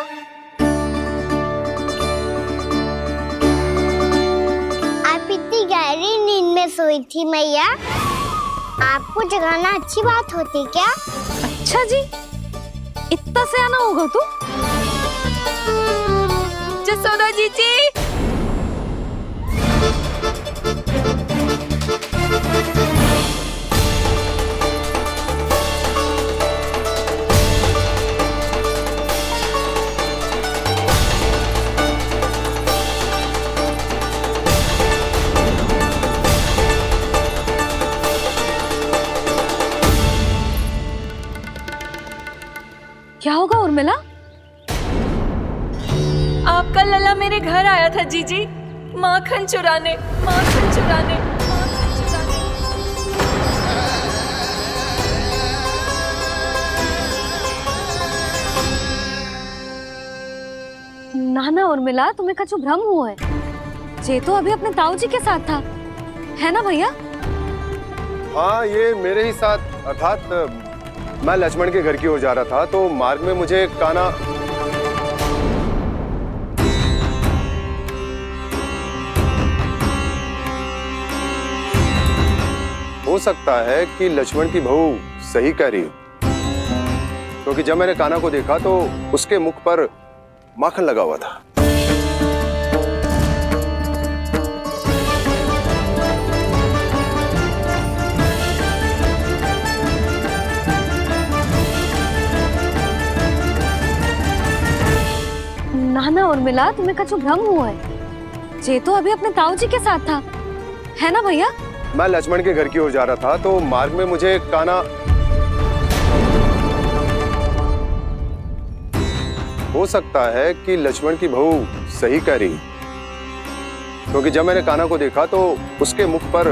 S1: गहरी नींद में सोई थी मैया। आपको जगाना अच्छी बात होती क्या?
S2: अच्छा जी, इतना सियाना होगा तू?
S17: जसोदा जीजी,
S2: क्या होगा उर्मिला?
S19: आपका लला मेरे घर आया था जीजी, माखन चुराने, माखन चुराने, माखन चुराने।
S2: ना ना उर्मिला, तुम्हें कछु भ्रम हुआ है। ये तो अभी अपने ताऊ जी के साथ था, है ना भैया?
S9: हाँ, ये मेरे ही साथ, अर्थात मैं लक्ष्मण के घर की ओर जा रहा था तो मार्ग में मुझे कान्हा हो सकता है कि लक्ष्मण की बहू सही कह रही हो, क्योंकि जब मैंने कान्हा को देखा तो उसके मुख पर माखन लगा हुआ था।
S2: ना ना उर्मिला, तुम्हें कछु भ्रम हुआ है। ये तो अभी अपने ताऊ जी के साथ था, है ना भैया?
S9: मैं लक्ष्मण के घर की ओर जा रहा था तो मार्ग में मुझे कान्हा हो सकता है कि लक्ष्मण की बहू सही कह रही, क्योंकि जब मैंने कान्हा को देखा तो उसके मुख पर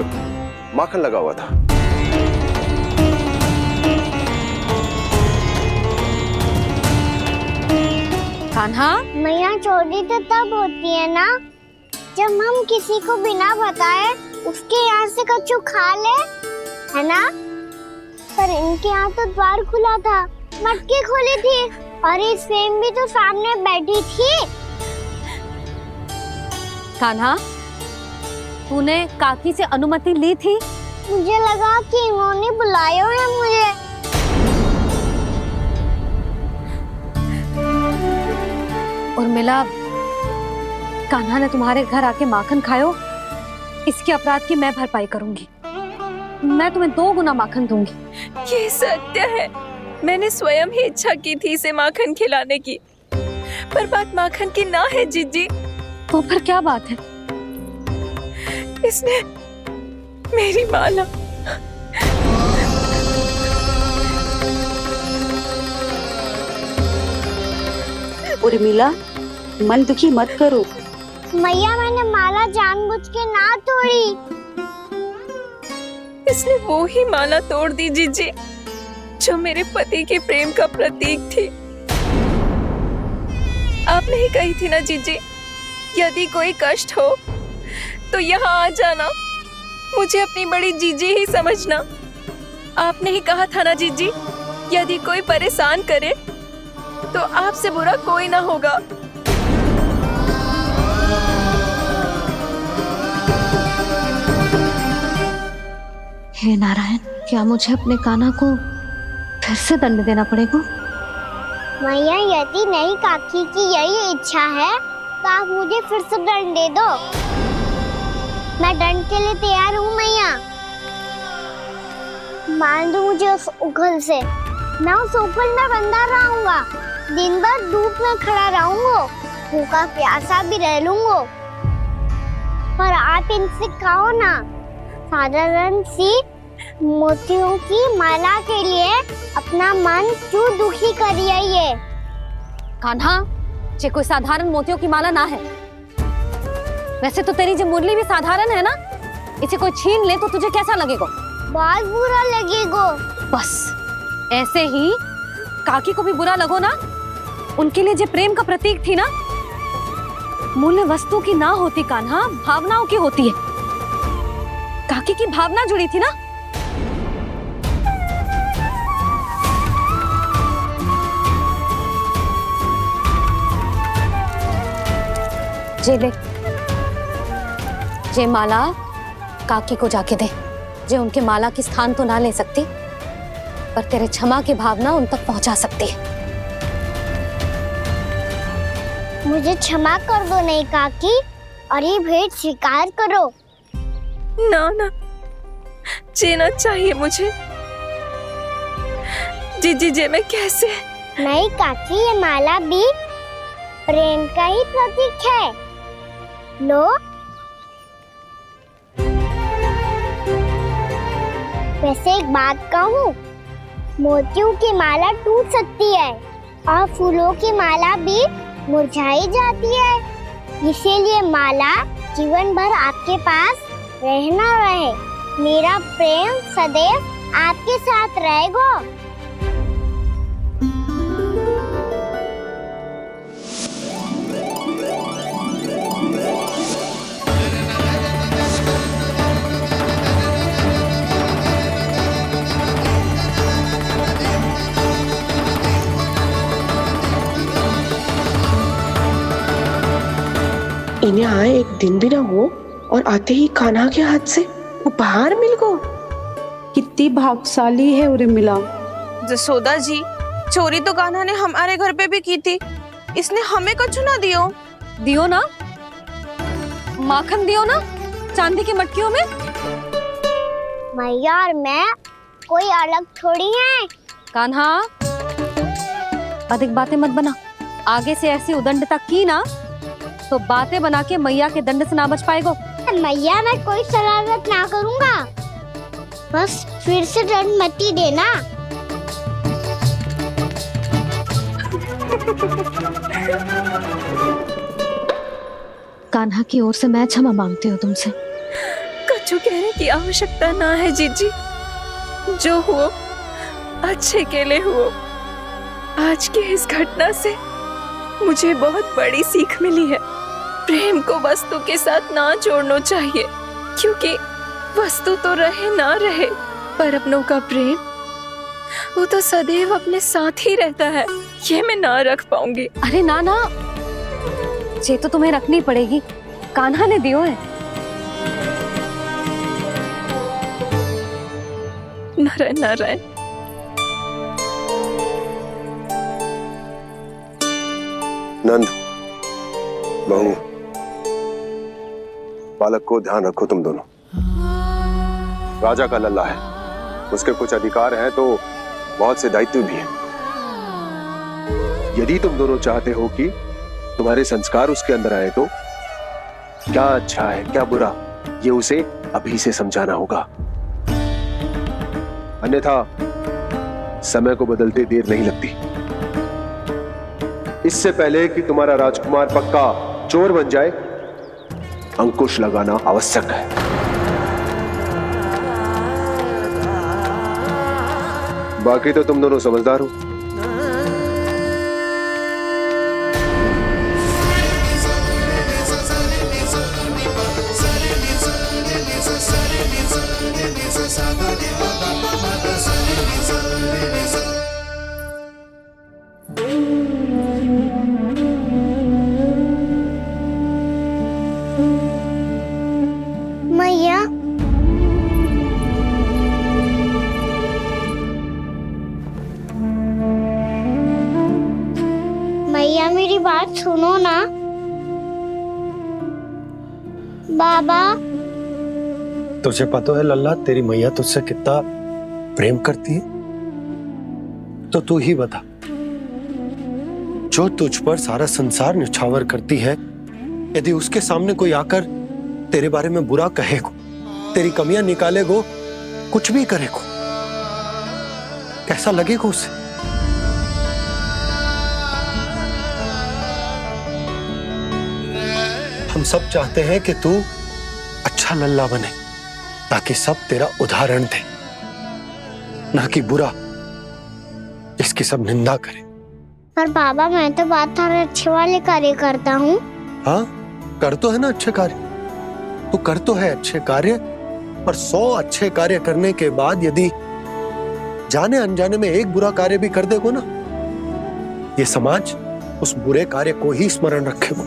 S9: माखन लगा हुआ था।
S2: कान्हा,
S1: मैया चोरी तो तब होती है ना जब हम किसी को बिना बताए उसके यहाँ से कछु खा ले, है ना? पर इनके यहाँ तो द्वार खुला था, मटकी खोली थी और ये सेम भी तो सामने बैठी थी।
S2: कान्हा, तूने काकी से अनुमति ली थी?
S1: मुझे लगा कि इन्होंने बुलाया है मुझे।
S2: उर्मिला, कान्हा ने तुम्हारे घर आके माखन खायो, इसके अपराध की मैं भरपाई करूंगी। मैं तुम्हें 2 गुना माखन दूंगी।
S19: ये सत्य है, मैंने स्वयं ही इच्छा की थी इसे माखन खिलाने की, पर बात माखन की ना है जीजी।
S2: तो फिर क्या बात है?
S19: इसने मेरी माला
S14: उर्मिला, मन दुखी मत करो।
S1: मैया, मैंने माला जानबूझ के ना तोड़ी।
S19: इसने वो ही माला तोड़ दी जीजी जो मेरे पति के प्रेम का प्रतीक थी। आपने ही कही थी ना जीजी, यदि कोई कष्ट हो तो यहाँ आ जाना, मुझे अपनी बड़ी जीजी ही समझना। आपने ही कहा था ना जीजी, यदि कोई परेशान करे तो आपसे बुरा कोई ना होगा।
S7: हे नारायण, क्या मुझे अपने कान्हा को फिर से दंड देना पड़ेगा?
S1: मैया, यदि नहीं काकी की यही इच्छा है तो आप मुझे फिर से दंड दे दो। मैं दंड के लिए तैयार हूँ मैया। मान दो मुझे उस उखल से, मैं उस उखल में बंधा रहूंगा, दिन भर धूप में खड़ा रहूंगा, भूखा प्यासा भी रह लूंगा। पर आप इनसे कहो ना, साधारण सी मोतियों की माला के लिए अपना मन क्यों दुखी करिए? ये
S2: कान्हा, ये कोई साधारण मोतियों की माला ना है। वैसे तो तेरी जो मुरली भी साधारण है ना, इसे कोई छीन ले तो तुझे कैसा लगेगा?
S1: बहुत बुरा लगेगा।
S2: बस ऐसे ही काकी को भी बुरा लगो ना। उनके लिए जो प्रेम का प्रतीक थी ना, मूल्य वस्तु की ना होती कान्हा, भावनाओं की होती है। काकी की भावना जुड़ी थी ना। जे ले, जे माला
S7: काकी को जाके दे, जो उनके माला की स्थान तो ना ले सकती, पर तेरे क्षमा की भावना उन तक पहुंचा सकती है।
S1: मुझे क्षमा कर दो नहीं काकी, और ये भेंट स्वीकार करो।
S19: ना ना, जीना चाहिए मुझे। जीजी जे मैं कैसे?
S1: नहीं काकी, ये माला भी प्रेम का ही प्रतीक है। लो। वैसे एक बात कहूँ, मोतियों की माला टूट सकती है और फूलों की माला भी मुरझाई जाती है। इसीलिए माला जीवन भर आपके पास रहना रहे। मेरा प्रेम सदैव आपके साथ रहेगा।
S13: इन्हें आए एक दिन भी ना हो और आते ही कान्हा के हाथ से उपहार मिल गो।
S14: कितनी भाग्यशाली है उर्मिला।
S17: जसोदा जी, चोरी तो कान्हा ने हमारे घर पे भी की थी, इसने हमें कुछ ना दियो।
S2: दियो ना, माखन दियो ना चांदी की मटकियों में।
S1: मैया और मैं कोई अलग थोड़ी हैं।
S2: कान्हा, अधिक बातें मत बना। आगे से ऐसी उदंडता की ना तो बातें बना के मैया के दंड से ना बच पाएगो।
S1: मैया, मैं कोई शरारत ना करूँगा, बस फिर से दंड मत ही देना।
S7: कान्हा की ओर से मैं क्षमा मांगती हूँ तुमसे।
S19: कछु कहने की आवश्यकता ना है जीजी, जो हुआ अच्छे के लिए हुआ। आज की इस घटना से मुझे बहुत बड़ी सीख मिली है। प्रेम को वस्तु के साथ ना जोड़ना चाहिए, क्योंकि वस्तु तो रहे ना रहे, पर अपनों का प्रेम वो तो सदैव अपने साथ ही रहता है। ये मैं ना रख पाऊंगी।
S2: अरे ना ना, ये तो तुम्हें रखनी पड़ेगी, कान्हा ने दियो है।
S19: नारायण नारायण।
S9: नंद, बहू, बालक को ध्यान रखो तुम दोनों। राजा का लल्ला है, उसके कुछ अधिकार हैं तो बहुत से दायित्व भी हैं। यदि तुम दोनों चाहते हो कि तुम्हारे संस्कार उसके अंदर आए तो क्या अच्छा है क्या बुरा, ये उसे अभी से समझाना होगा। अन्यथा समय को बदलते देर नहीं लगती। इससे पहले कि तुम्हारा राजकुमार पक्का चोर बन जाए, अंकुश लगाना आवश्यक है। बाकी तो तुम दोनों समझदार हो।
S1: मैया, मैया मेरी बात सुनो ना। बाबा,
S3: तुझे पता है लल्ला, तेरी मैया तुझसे कितना प्रेम करती है, तो तू ही बता, जो तुझ पर सारा संसार न्यौछावर करती है, यदि उसके सामने कोई आकर तेरे बारे में बुरा कहेगो, तेरी कमियां निकालेगो, कुछ भी करेगो, कैसा लगेगा उसे? हम सब चाहते हैं कि तू अच्छा लल्ला बने, ताकि सब तेरा उदाहरण दे, ना कि बुरा जिसकी सब निंदा करे।
S1: पर बाबा, मैं तो बात हर अच्छे वाले कार्य करता हूँ।
S3: हाँ, कर तो है ना अच्छे कार्य, तू कर तो है अच्छे कार्य, पर 100 अच्छे कार्य करने के बाद यदि जाने अनजाने में एक बुरा कार्य भी कर देगो ना, ये समाज उस बुरे कार्य को ही स्मरण रखेगो।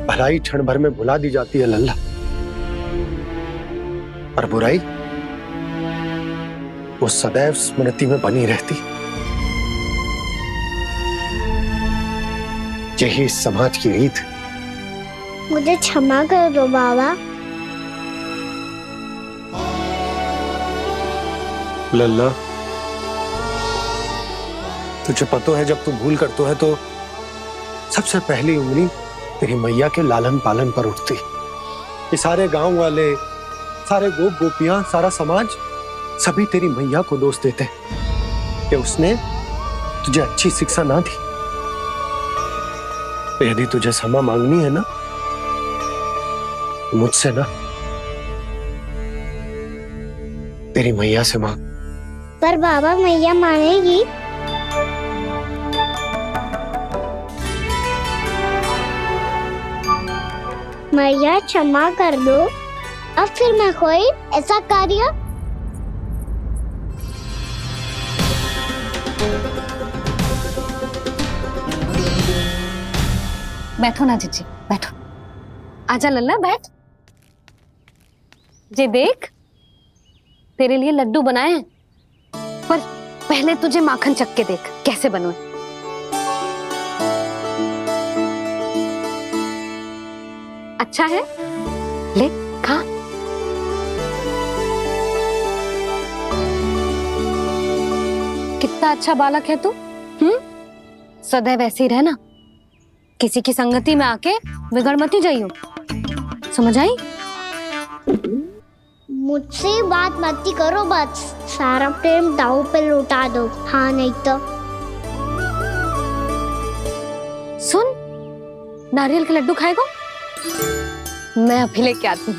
S3: भलाई क्षण भर में भुला दी जाती है लल्ला।
S9: और बुराई वो सदैव स्मृति में बनी रहती। यही इस समाज की रीत।
S1: मुझे क्षमा कर दो बाबा।
S9: लल्ला, तुझे पता है जब तू भूल करतो है तो सबसे पहली उंगली तेरी मैया के लालन पालन पर उठती। ये सारे गांव वाले, सारे गोप गोपियां, सारा समाज सभी तेरी मैया को दोष देते कि उसने तुझे अच्छी शिक्षा ना दी। तो यदि तुझे क्षमा मांगनी है ना, मुझसे ना, तेरी मैया से मांग।
S1: पर बाबा मैया मानेगी? मैया क्षमा कर दो। अब फिर मैं कोई ऐसा कार्य
S2: बैठो ना जीजी, बैठो। आजा लल्ला, बैठ। जे देख, तेरे लिए लड्डू बनाए हैं, पर पहले तुझे माखन चख के देख कैसे बने। अच्छा है? ले खा। कितना अच्छा बालक है तू। सदैव ऐसे ही रहना, किसी की संगति में आके बिगड़ मती जाइयो, समझ आई?
S1: मुझसे बात मत करो, बस सारा प्रेम दाव पे लौटा दो। हाँ नहीं तो
S2: सुन, नारियल के लड्डू खाएगा? मैं अभी लेके आती हूँ।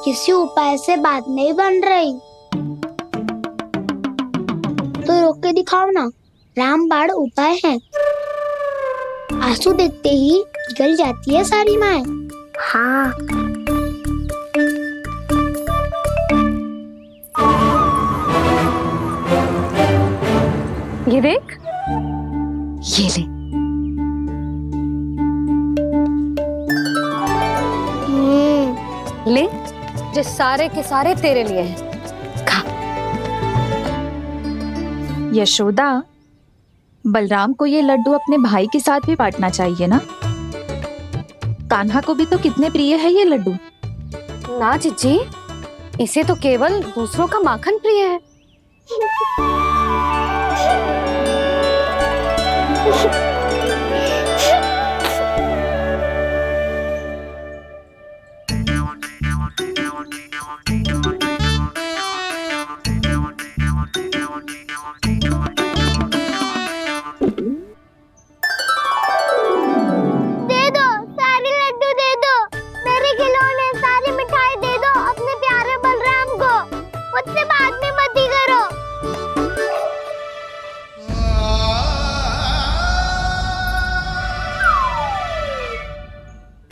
S1: किसी उपाय से बात नहीं बन रही तो रोक के दिखाओ ना। रामबाण उपाय है। आंसू देखते ही निकल जाती है सारी माए। हाँ,
S2: ये देख, ये ले। ले, जो सारे के सारे तेरे लिए हैं। खा।
S21: यशोदा, बलराम को ये लड्डू अपने भाई के साथ भी बांटना चाहिए ना। कान्हा को भी तो कितने प्रिय है ये लड्डू।
S2: ना जीजी, इसे तो केवल दूसरों का माखन प्रिय है।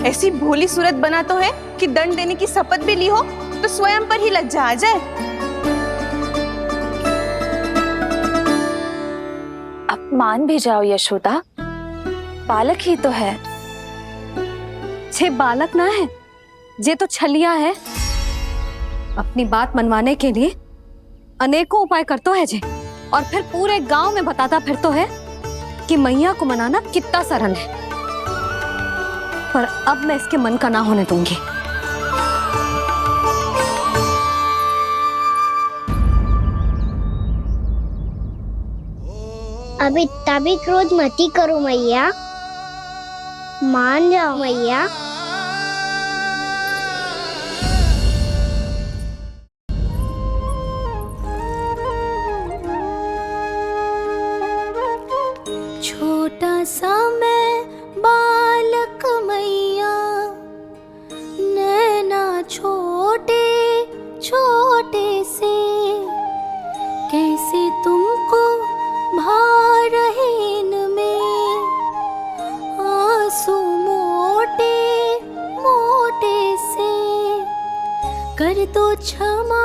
S17: ऐसी भोली सूरत बना तो है कि दंड देने की शपथ भी ली हो तो स्वयं पर ही लज्जा आ जाए।
S21: अब मान भी जाओ यशोदा, बालक ही तो है।
S2: छे बालक ना है, जे तो छलिया है। अपनी बात मनवाने के लिए अनेकों उपाय करतो है जे, और फिर पूरे गांव में बताता फिरतो है कि मैया को मनाना कितना सरल है। पर अब मैं इसके मन का ना होने दूंगी।
S1: अब इतना भी क्रोध मती करो मैया, मान जाओ मैया।
S16: छोटा सा मैं बालक मैया, नैना छोटे छोटे से, कैसे तुमको भा रहे इनमें आंसू मोटे मोटे से। कर दो क्षमा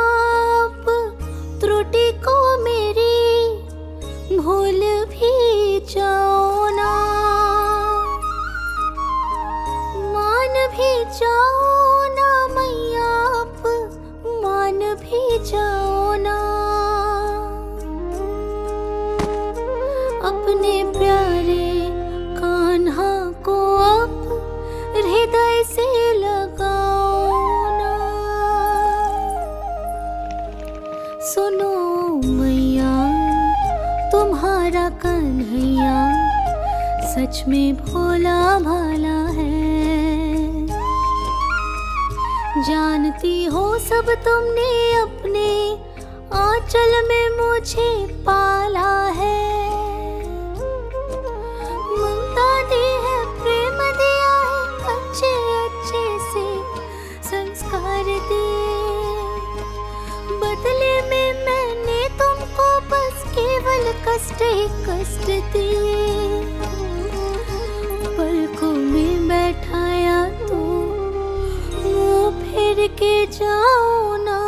S16: त्रुटि को मेरी, मिल भी जाओ ना, मान भी जाओ ना मैया, आप मान भी जाओ ना। अपने प्यारे कान्हा को अब हृदय से लगाओ ना। सुनो मैया, तुम्हारा कन्हैया सच में भोला भाला है। जानती हो सब तुमने अपने आंचल में मुझे पाला है। ममता दी है, प्रेम दिया है, अच्छे अच्छे से संस्कार दिए। बदले में मैंने तुमको बस केवल कष्ट ही कष्ट दिए। पलकों में बैठाया तो मुंह फेर के जाओ ना,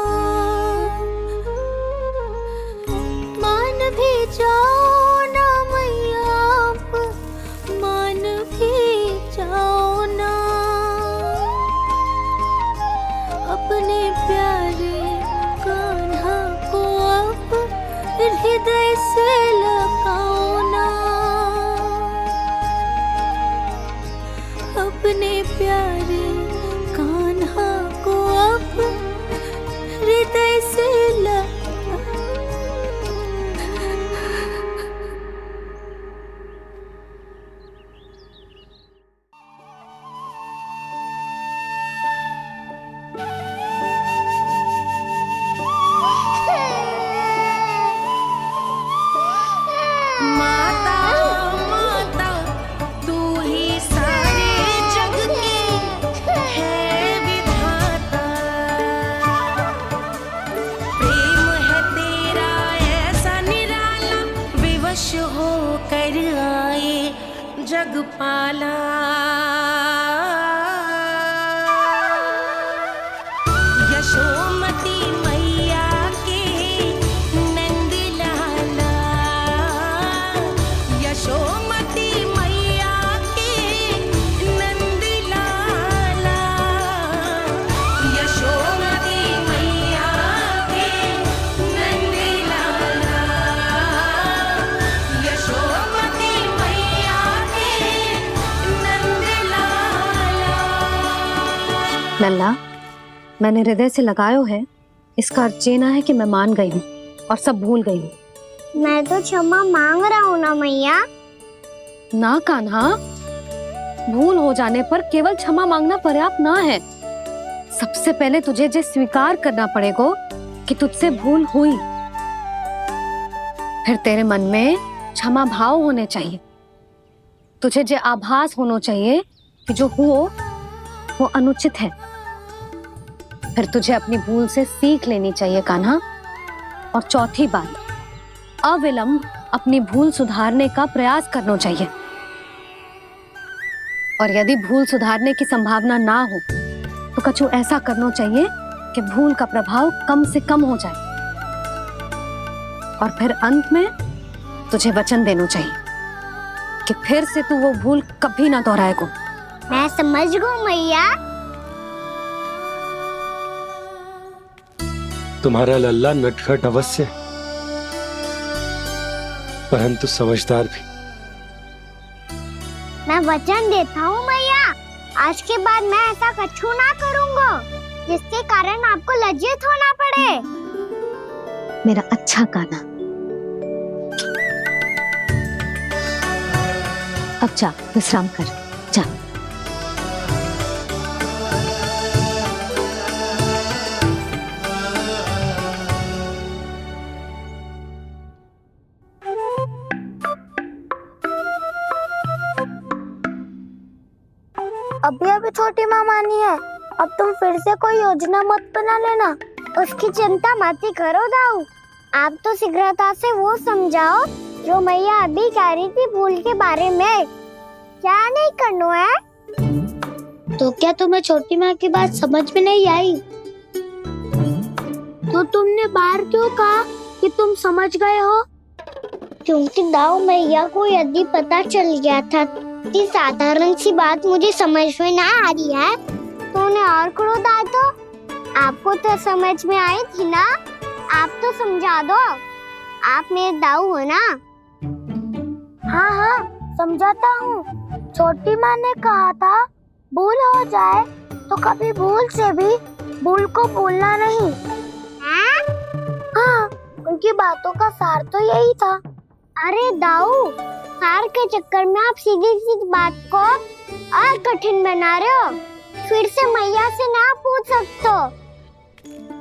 S16: मान भी जाओ ना मैया, आप मान भी जाओ ना। अपने प्यारे कान्हा को अब हृदय से लगाओ ना। अपने प्यारे कान्हा को अब हृदय से माता माता तू ही सारे जग की है विधाता। प्रेम है तेरा ऐसा निराला, विवश हो कर आए जग पाला। यशोमती मैया के नंद लाला, यशोमती मैया के नंद लाला, यशोमती मैया के नंद लाला, यशोमती मैया के नंद लाला।
S7: लल्ला, मैंने हृदय से लगायो है, इसका अर्थ ये ना है कि मैं मान गई हूँ और सब भूल गई हूँ।
S1: मैं तो क्षमा मांग रहा हूँ ना मैया।
S7: ना कान्हा, भूल हो जाने पर केवल क्षमा मांगना पर्याप्त ना है। सबसे पहले तुझे जे स्वीकार करना पड़ेगा कि तुझसे भूल हुई। फिर तेरे मन में क्षमा भाव होने चाहिए। तुझे जे आभास होना चाहिए कि जो हुआ वो अनुचित है। फिर तुझे अपनी भूल से सीख लेनी चाहिए कान्हा। और चौथी बात, अविलंब अपनी भूल सुधारने का प्रयास करना चाहिए। और यदि भूल सुधारने की संभावना ना हो तो कछु ऐसा करना चाहिए कि भूल का प्रभाव कम से कम हो जाए। और फिर अंत में तुझे वचन देना चाहिए कि फिर से तू वो भूल कभी ना दोहराएगा।
S1: मैं समझ गई मैया।
S3: तुम्हारा लल्ला नटखट अवश्य, परंतु समझदार भी।
S1: मैं वचन देता हूँ मैया, आज के बाद मैं ऐसा कछु ना करूँगा जिसके कारण आपको लज्जित होना पड़े।
S7: मेरा अच्छा कान्हा, अब जा विश्राम कर, जा।
S1: अभी अभी छोटी माँ मानी है, अब तुम फिर से कोई योजना मत बना लेना। उसकी चिंता मत ही करो दाऊ। आप तो शीघ्रता से वो समझाओ जो मैया अभी कह रही थी भूल के बारे में। क्या नहीं करना है? तो क्या तुम्हें छोटी माँ की बात समझ में नहीं आई? तो तुमने बाहर क्यों कहा कि तुम समझ गए हो? क्योंकि दाऊ मैया को यदि पता चल गया था कि साधारण सी बात मुझे समझ में ना आ रही है तो उन्हें और क्रोध आए तो आपको तो समझ में आई थी ना, आप तो समझा दो, आप मेरे दाऊ हो ना। हाँ हाँ समझाता हूँ। छोटी माँ ने कहा था भूल हो जाए तो कभी भूल से भी भूल को भूलना नहीं। हाँ उनकी बातों का सार तो यही था। अरे दाऊ, सार के चक्कर में आप सीधी सीधी बात को और कठिन बना रहे हो। फिर से मैया से ना पूछ सकते हो,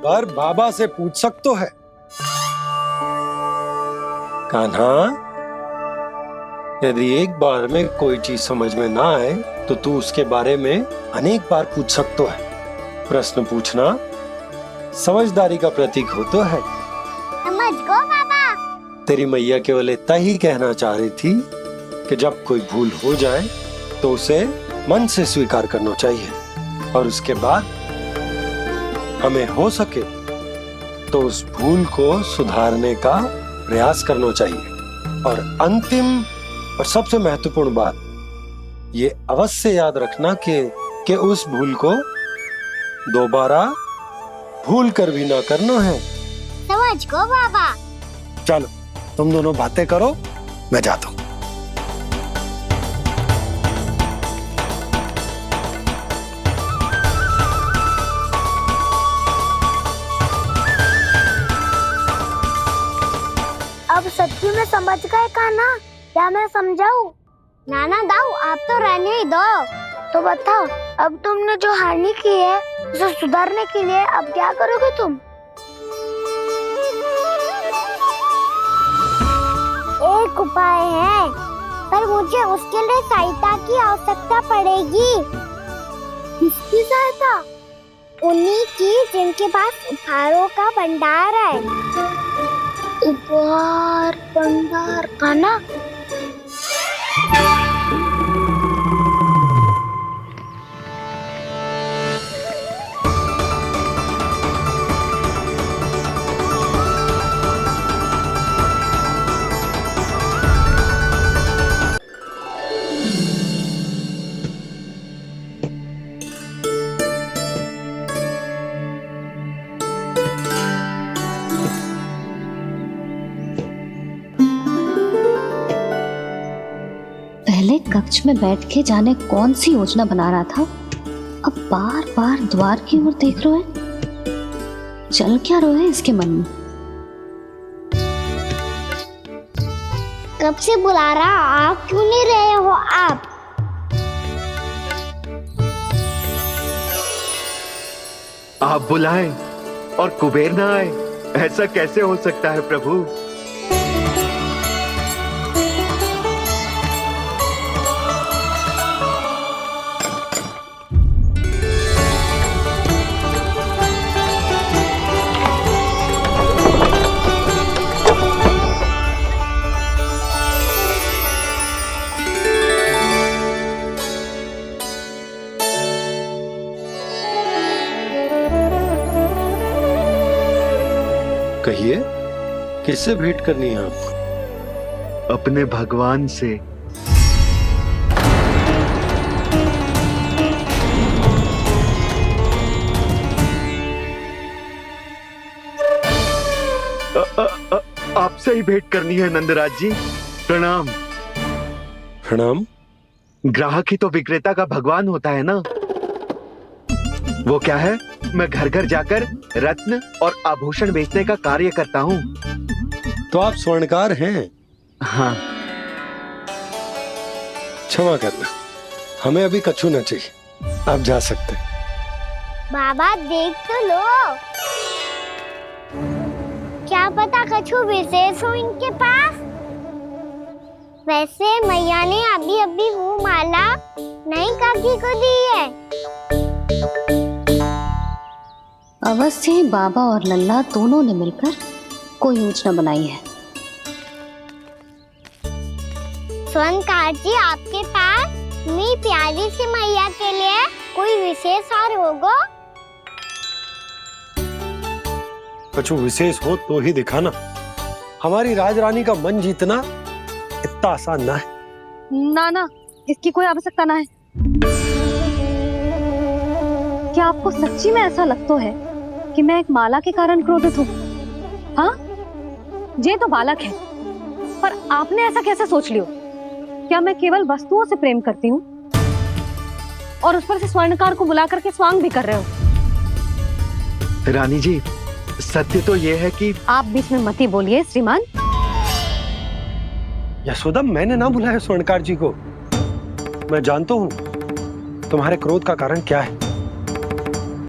S3: पर बाबा से पूछ सकते है। कान्हा, यदि एक बार में कोई चीज समझ में ना आए तो तू उसके बारे में अनेक बार पूछ सकते है। प्रश्न पूछना समझदारी का प्रतीक होता है।
S1: समझ गो बाबा।
S3: तेरी मैया केवल इतना ही कहना चाह रही थी कि जब कोई भूल हो जाए तो उसे मन से स्वीकार करना चाहिए और उसके बाद हमें हो सके तो उस भूल को सुधारने का प्रयास करना चाहिए। और अंतिम और सबसे महत्वपूर्ण बात ये अवश्य याद रखना कि उस भूल को दोबारा भूल कर भी ना करना है।
S1: समझ गो बाबा।
S3: चलो तुम दोनों बातें करो, मैं जाता हूँ।
S1: अब सच्ची में समझ गए कान्हा, क्या मैं समझाऊं? नाना दाऊ, आप तो रहने ही दो। तो बताओ, अब तुमने जो हानि की है उसे सुधारने के लिए अब क्या करोगे तुम? एक उपाय है, पर मुझे उसके लिए सहायता की आवश्यकता पड़ेगी। किसकी सहायता? उन्हीं की जिनके पास उपहारों का भंडार है। उपहार भंडार का ना?
S7: पहले कक्ष में बैठ के जाने कौन सी योजना बना रहा था, अब बार बार द्वार की ओर देख रहे हैं। चल क्या रहे हैं इसके मन में?
S1: कब से बुला रहा, आप क्यों नहीं रहे हो?
S5: आप बुलाएं और कुबेर ना आए, ऐसा कैसे हो सकता है प्रभु?
S3: कहिए, किससे भेंट करनी है आपको?
S5: अपने भगवान से। आपसे ही भेंट करनी है नंदराज जी। प्रणाम।
S3: प्रणाम।
S5: ग्राहक ही तो विक्रेता का भगवान होता है ना। वो क्या है, मैं घर घर जाकर रत्न और आभूषण बेचने का कार्य करता हूँ।
S3: तो आप स्वर्णकार हैं?
S5: हाँ।
S3: क्षमा करना, हमें अभी कछु न चाहिए, आप जा सकते हैं।
S1: बाबा देख तो लो, क्या पता कछु विशेष हो इनके पास। वैसे मैया ने अभी अभी वो माला नई काकी को दी है।
S7: अवश्य ही बाबा और लल्ला दोनों ने मिलकर कोई योजना बनाई है।
S1: स्वर्णकार जी, आपके पास मेरी प्यारी सी मैया के लिए कोई विशेष हार होगा?
S3: कछु विशेष हो तो ही दिखाना, हमारी राजरानी का मन जीतना इतना आसान ना है।
S7: ना ना, इसकी कोई आवश्यकता ना है। क्या आपको सच्ची में ऐसा लगता है कि मैं एक माला के कारण क्रोधित हूँ? हाँ, ये तो बालक है, पर आपने ऐसा कैसे सोच लियो? क्या मैं केवल वस्तुओं से प्रेम करती हूँ और उस पर से स्वर्णकार को बुला करके स्वांग भी कर रहे हो?
S5: रानी जी, सत्य तो ये है कि
S7: आप बीच में मत ही बोलिए श्रीमान।
S3: यशोदा, मैंने ना बुलाया स्वर्णकार जी को। मैं जानता हूँ तुम्हारे क्रोध का कारण क्या है।